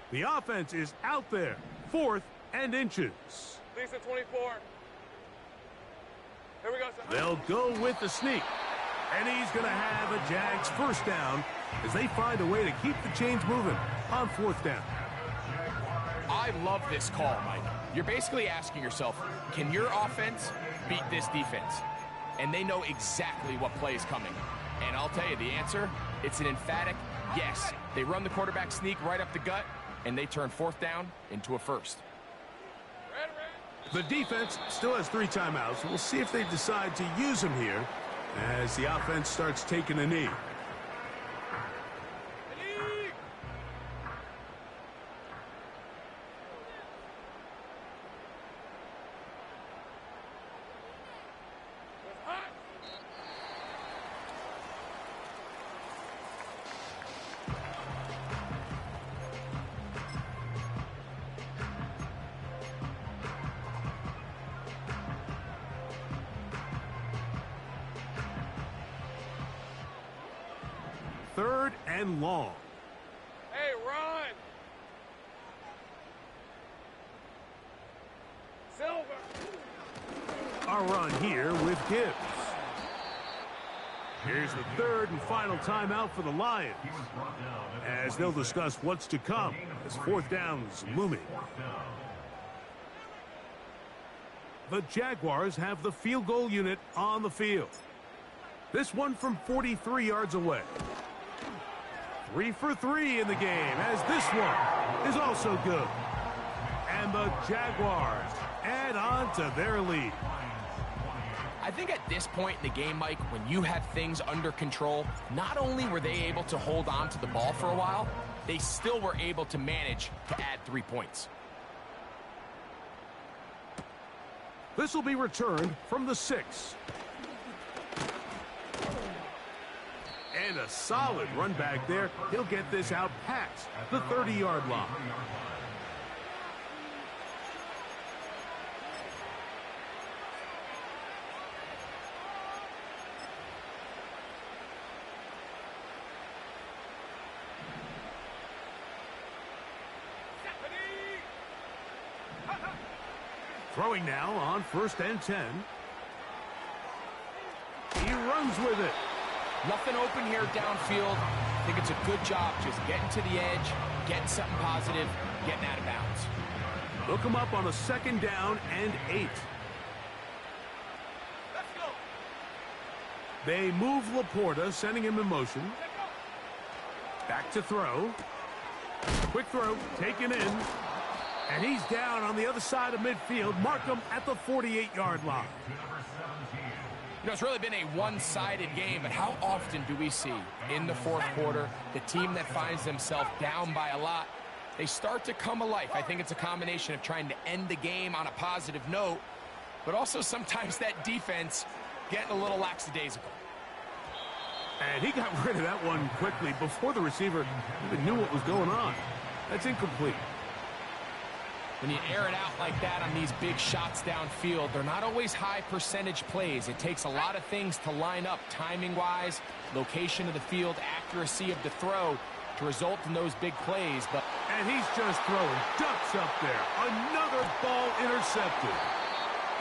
The offense is out there, 4th and inches. Lisa 24. Here we go, sir. They'll go with the sneak. And he's going to have a Jags first down as they find a way to keep the chains moving on 4th down. I love this call, Mike. You're basically asking yourself, can your offense beat this defense? And they know exactly what play is coming. And I'll tell you the answer, it's an emphatic yes. They run the quarterback sneak right up the gut, and they turn 4th down into a first. The defense still has 3 timeouts. We'll see if they decide to use them here as the offense starts taking a knee. 3rd and long. Hey, run! Silver! A run here with Gibbs. Here's the 3rd and final timeout for the Lions, as they'll discuss what's to come as 4th down is looming. The Jaguars have the field goal unit on the field. This one from 43 yards away. 3 for 3 in the game, as this one is also good. And the Jaguars add on to their lead. I think at this point in the game, Mike, when you have things under control, not only were they able to hold on to the ball for a while, they still were able to manage to add 3 points. This will be returned from the 6. And a solid run back there. He'll get this out past the 30-yard line. Throwing now on 1st and 10. He runs with it. Nothing open here downfield. I think it's a good job just getting to the edge, getting something positive, getting out of bounds. Look him up on a 2nd down and 8. Let's go! They move Laporta, sending him in motion. Back to throw. Quick throw, taken in. And he's down on the other side of midfield. Mark him at the 48-yard line. You know, it's really been a one-sided game, but how often do we see in the 4th quarter the team that finds themselves down by a lot, they start to come alive? I think it's a combination of trying to end the game on a positive note, but also sometimes that defense getting a little lackadaisical. And he got rid of that one quickly before the receiver even knew what was going on. That's incomplete. When you air it out like that on these big shots downfield, they're not always high percentage plays. It takes a lot of things to line up timing-wise, location of the field, accuracy of the throw to result in those big plays. And he's just throwing ducks up there. Another ball intercepted.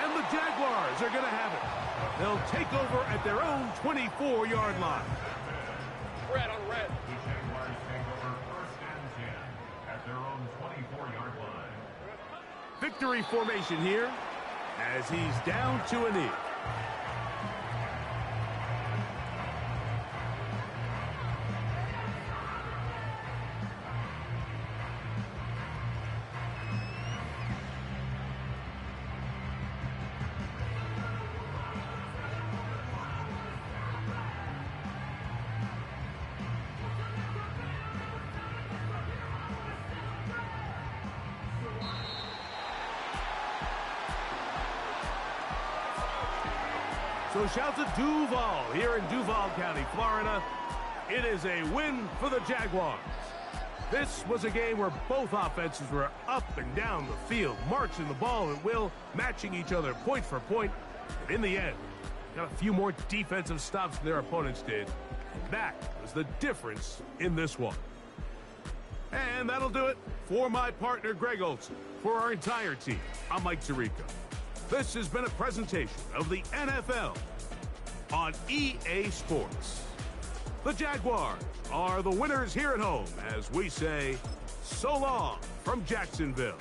And the Jaguars are going to have it. They'll take over at their own 24-yard line. Red on red. The Jaguars take over 1st and 10 at their own 24-yard line. Victory formation here as he's down to a knee. So shout to Duval here in Duval County, Florida. It is a win for the Jaguars. This was a game where both offenses were up and down the field, marching the ball at will, matching each other point for point. And in the end, got a few more defensive stops than their opponents did. And that was the difference in this one. And that'll do it for my partner, Greg Olson. For our entire team, I'm Mike Tirico. This has been a presentation of the NFL on EA Sports. The Jaguars are the winners here at home as we say, so long from Jacksonville.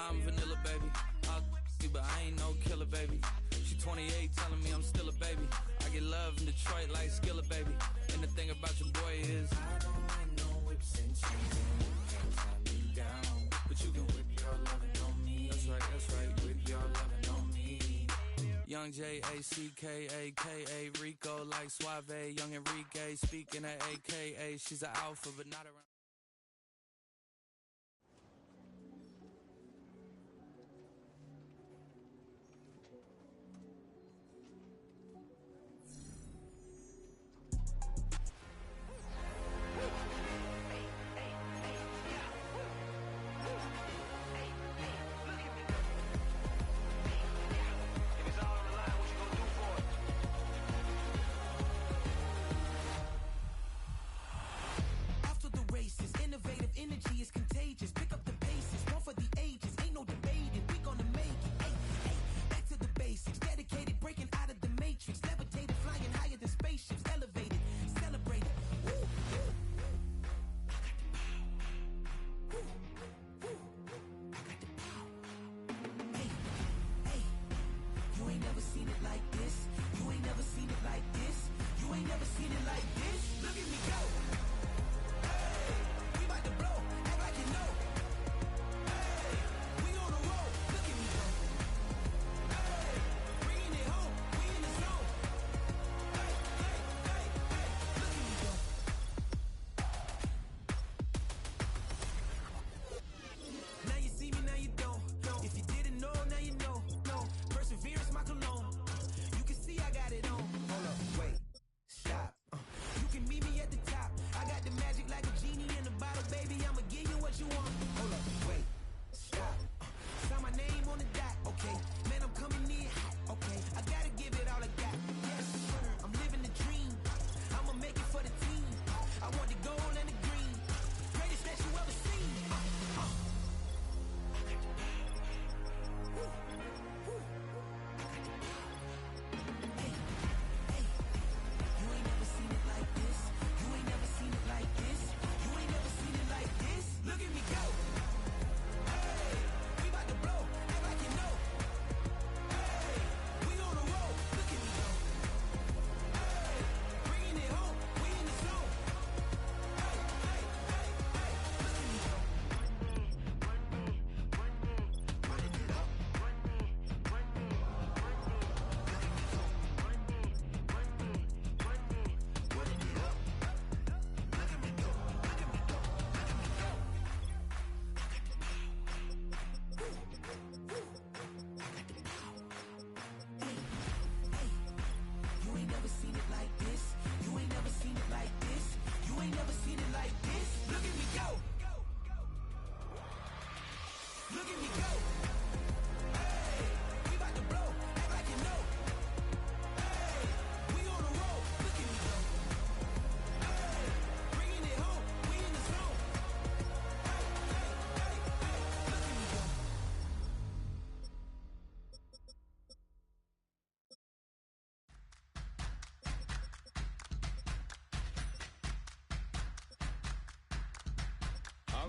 I'm vanilla, baby. I'll you, but I ain't no killer, baby. She 28, telling me I'm still a baby. I get love in Detroit like Skillet, baby. And the thing about your boy is I don't need no whips and chains. Can't tie me down, but you can whip your lovin' on me. That's right, whip your lovin' on me. Young J-A-C-K-A-K-A, Rico like Suave, Young Enrique, speaking at AKA. She's an alpha, but not around.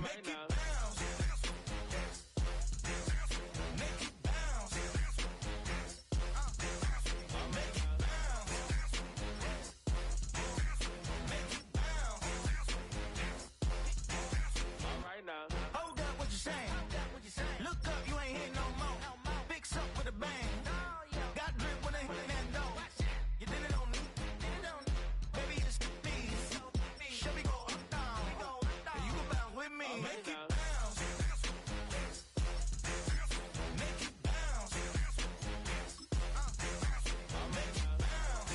Make it bounce. Make it bounce. Make it bounce. Make it bounce. All right now. Hold up, what you saying? Look up, you ain't hitting no more. Fix up with a bang. Got drip when they hit that door. You did it on me. Baby, it's me. Show me go up, down. You go bounce with me. Make it bounce. Make it bounce. Make it bounce. Make it bounce.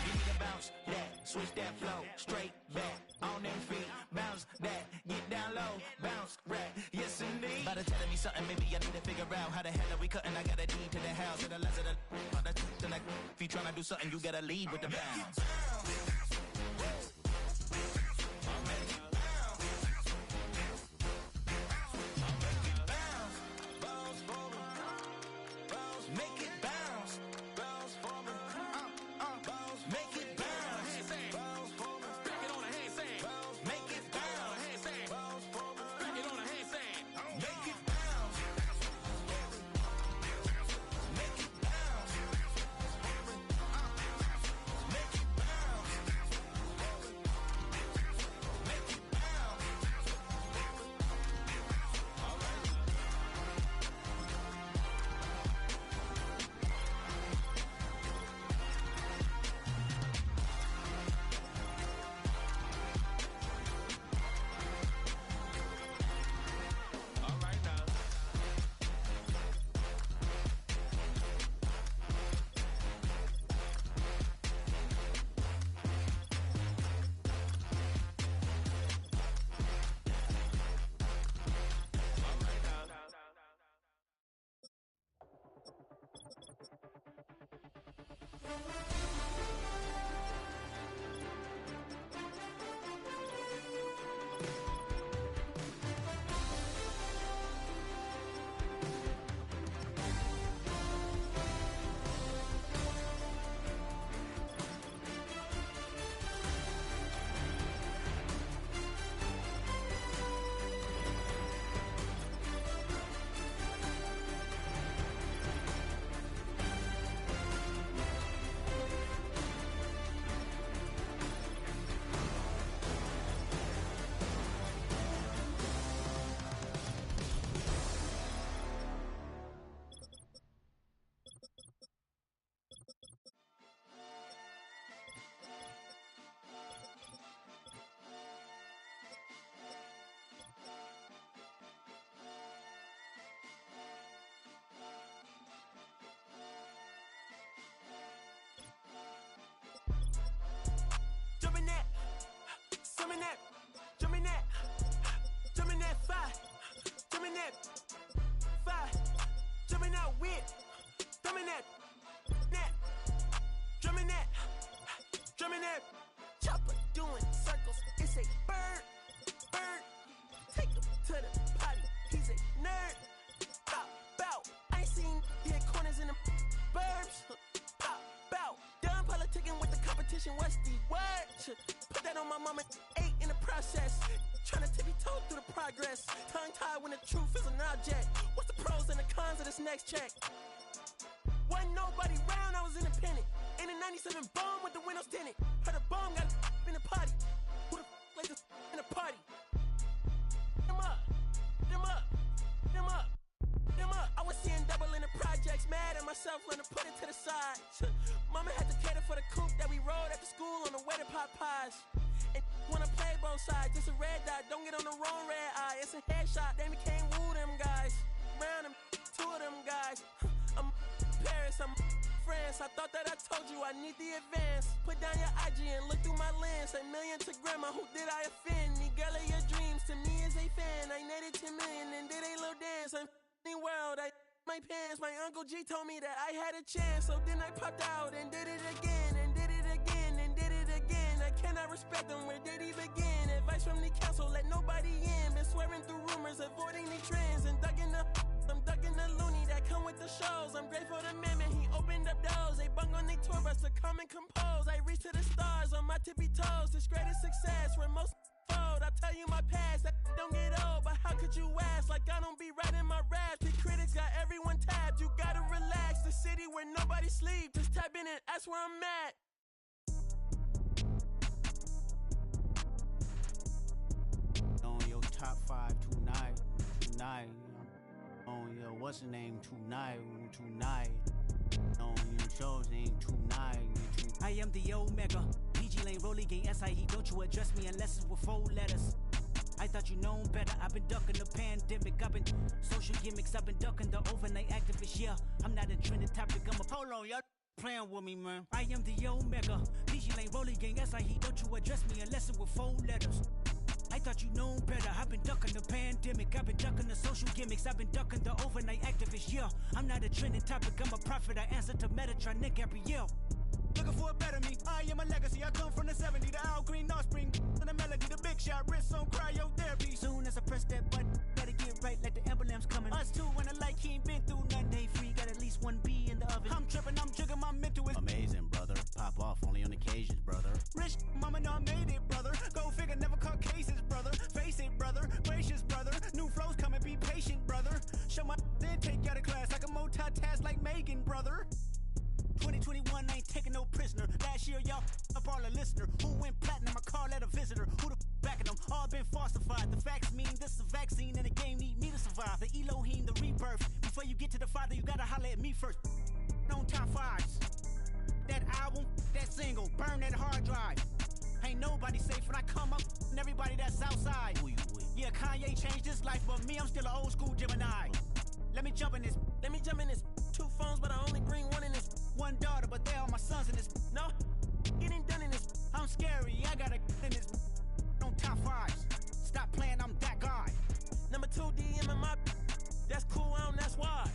Give me the bounce, that, switch that flow, straight back, on them feet, bounce that, get down low, bounce right, yes indeed. About to telling me something, maybe I need to figure out how the hell are we cutting. I got a deed to the house, and the less of the if you tryna do something, you gotta lead with the bounce. Jumping that, summon that, jumping that, jumping that fire, jumping that fire, jumping out with, drumming that, drumming that, drumming that. Chopper doing circles, it's a bird, bird. Take him to the potty, he's a nerd. Pop out, I ain't seen hit corners in the burbs. Pop out, done politicking with the competition. What's the word? Put that on my mama, 8 in the process. Trying to tippy-toe through the progress. Tongue-tied when the truth is an object. What's the pros and the cons of this next check? Wasn't nobody round, I was independent. In a 97 bomb with the windows tinted. Heard a bomb got in the party. Who the like this in the party? Them up, them up, them up, them up. I was seeing double in the projects, mad at myself, learning to put it to the side. Mama had to cater for the coupe that we rode after school on the way to Popeyes. And wanna play both sides, it's a red dot, don't get on the wrong red eye. It's a headshot, they can't woo them guys. Round them, 2 of them guys. I'm Paris, I'm France. I thought that I told you I need the advance. Put down your IG and look through my lens. A million to grandma, who did I offend? The girl of your dreams to me is a fan. I netted 10 million and did a little dance. I'm f***ing world, I my pants. My Uncle G told me that I had a chance. So then I popped out and did it again. And did it again and did it again. I cannot respect them, where did he begin? Advice from the council, let nobody in. Been swearing through rumors, avoiding the trends. And I'm ducking the loony that come with the shows. I'm grateful to man, he opened up doors. They bung on their tour bus to come and compose. I reach to the stars on my tippy toes. This greatest success where most fold. I tell you my past, that don't get old. But how could you ask like I don't be writing my raps? The critics got everyone tabbed. You gotta relax. The city where nobody sleeps. Just tap in and that's where I'm at. On your top 5 tonight. On your what's the name tonight. On your shows ain't tonight. I am the Omega. PG Lane, Rolly Gang, SIE. Don't you address me unless it's with 4 letters. I thought you known better. I've been ducking the pandemic. I've been social gimmicks. I've been ducking the overnight activists. Yeah, I'm not a trending topic. I'm a polo. Y'all playing with me, man. I am the Omega. PG Lane, Rolly Gang, SIE. Don't you address me unless it's with 4 letters. I thought you known better. I've been ducking the pandemic. I've been ducking the social gimmicks. I've been ducking the overnight activists. Yeah, I'm not a trending topic. I'm a prophet. I answer to Metatron, Nick Gabrielle. Looking for a better me. I am a legacy. I come from the 70s. The Al Green offspring. And the melody. The big shot. Wrists on cryotherapy. Soon as I press that button, better get right like the emblem's coming. Us two when the light he ain't been through none day free. Got at least 1 B in the oven. I'm tripping. I'm jigging. My mental is amazing, brother. Pop off only on occasions, brother. Rich mama know I made it, brother. Go figure, never caught cases, brother. Face it, brother. Gracious, brother. New flows coming, be patient, brother. Show my then take you out of class like a multitask like Megan, brother. 2021 ain't taking no prisoner. Last year y'all up all a listener. Who went platinum? I call that a visitor. Who the backing them? All been falsified. The facts mean this is a vaccine and the game need me to survive. The Elohim, the rebirth. Before you get to the Father, you gotta holler at me first. On top 5s. That album, that single, burn that hard drive. Ain't nobody safe when I come up and everybody that's outside. Who you with? Yeah, Kanye changed his life, but me, I'm still an old school Gemini. Let me jump in this. 2 phones, but I only bring 1 in this. 1 daughter, but they all my sons in this. No, getting done in this. I'm scary, I got a in this. On top 5s. Stop playing, I'm that guy. Number 2 DM in my. That's cool, that's why.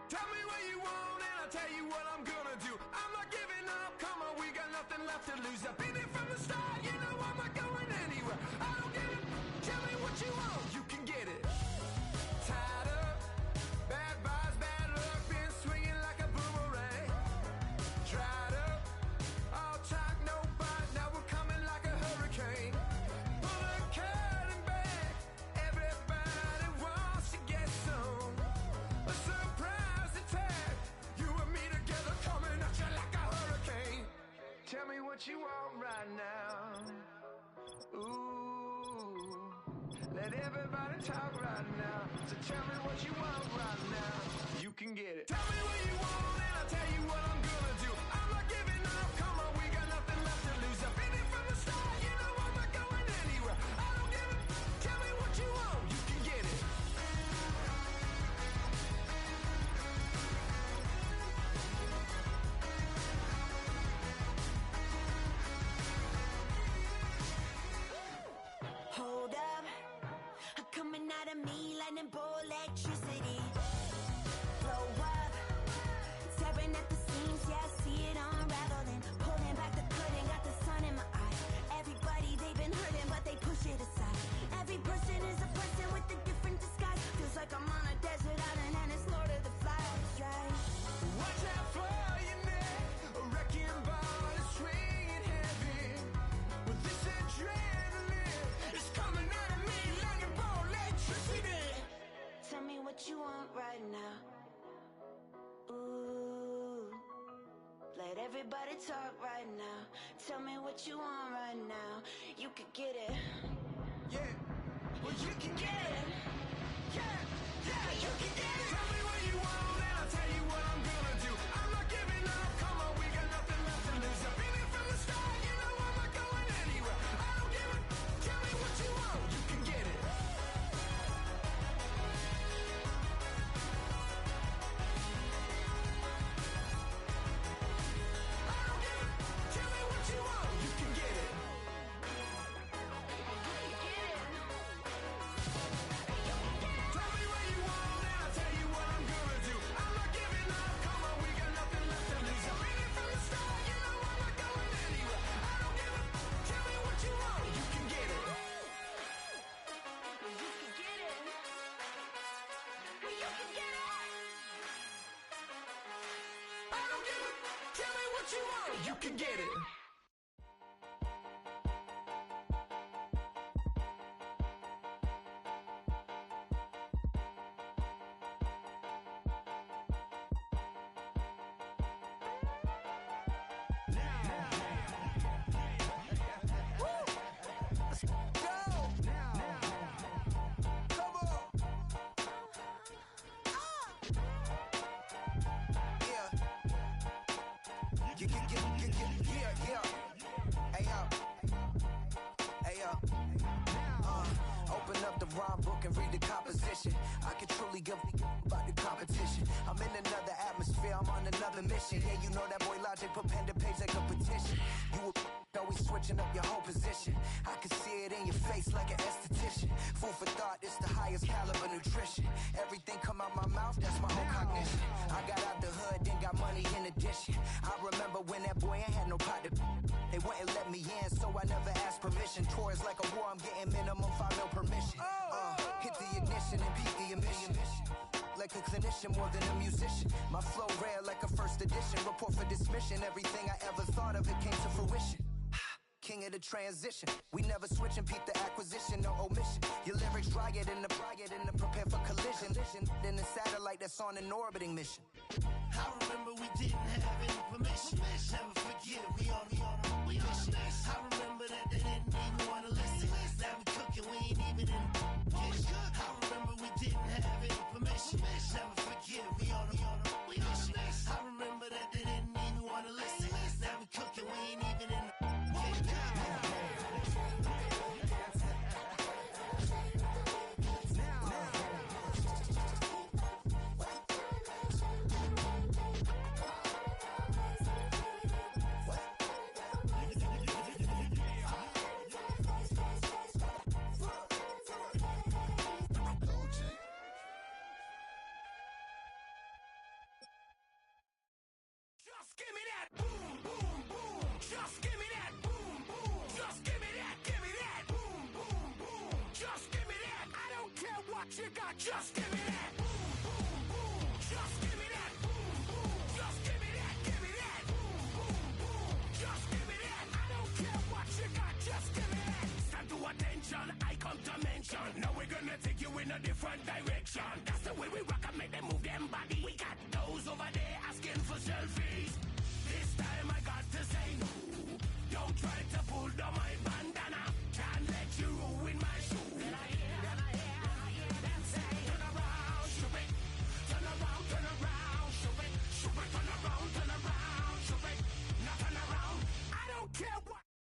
Tell me what you want and I'll tell you what I'm gonna do. I'm not giving up, come on, we got nothing left to lose. I've been here from the start, you know I'm not going anywhere. I don't get it, tell me what you want, you can get it. Tied up, bad vibes, bad luck, been swinging like a boomerang. Dried up, all talk, no bite, now we're coming like a hurricane. Pull the curtain back, everybody wants to get some. A surprise attack, you and me together coming at you like a hurricane. Tell me what you want right now. Ooh, let everybody talk right now. So tell me what you want right now. You can get it. Tell me what you want and I'll tell you what I'm gonna do. I'm not giving up, come on, we got nothing left to lose. I've been here from the start, you know I'm not going anywhere. I don't give it, tell me what you want, you can get it. Hold up, coming out of me, lightning bolt electricity. Blow up, tearing at the seams, yeah, I see it unraveling. Pulling back the curtain, got the sun in my eye. Everybody, they've been hurting, but they push it aside. Every person is a person with a different disguise. Feels like I'm on a desert island and it's Lord of the Flies, right? Watch out for your neck, a wrecking ball is swinging heavy. With this adrenaline, it's coming out of me like a ball electricity. Tell me what you want right now. Ooh, let everybody talk right now. Tell me what you want right now. You could get it. Yeah, well you can get it. Yeah, you can get it. Tell me what you want and I'll tell you what I'm gonna do. I'm not giving up, come on, we got nothing left to lose. I've been here from the start, you know I'm not going anywhere. I don't give it, tell me what you want, you can get it. I don't give it, tell me what you want, you can get it. Tell me what you want and I'll tell you what I'm gonna do. I'm not giving up, come on, we got nothing left to lose. I've been here from the start, you know I'm not going anywhere. I don't give it, tell me what you want, you can get it. You can get it. You can get it. I don't give it, tell me what you want, you can get it. Open up the rhyme book and read the composition. I can truly give about the competition. I'm in another atmosphere, I'm on another mission. Yeah, you know that boy Logic put pen to page like a petition. You always switching up your whole position. I can see it in your face like an esthetician. Food for thought, it's the highest caliber nutrition. Everything come out my mouth, that's my own cognition. I got out the hood, then got money in addition. I remember when that boy ain't had no pot to. They wouldn't let me in, so I never asked permission. Tours like a war, I'm getting minimum 5 mil permission. Hit the ignition and beat the emission. Like a clinician more than a musician. My flow rare like a first edition. Report for dismission. Everything I ever thought of, it came to fruition. King of the transition. We never switch and peep the acquisition, no omission. Your lyrics dry it in the prepare for collision. Then the satellite that's on an orbiting mission. I remember we didn't have any permission. Never forget, we on a mission. I remember that they didn't even want to listen. Now we cooking, we ain't even in the kitchen. I remember we didn't have any permission. Never forget, we on a mission. I remember that they didn't even want to listen. Now we cooking, we ain't even in the kitchen. Just give me that boom, boom, boom. Just give me that boom, boom. Just give me that boom, boom, boom. Just give me that. I don't care what you got. Just give me that boom, boom, boom. Just give me that boom, boom. Just give me that boom, boom, boom. Just give me that. I don't care what you got. Just give me that. Stand to attention. I come to mention. Now we're gonna take you in a different direction. That's the way we rock and make them move them body. We got those over there asking for selfies.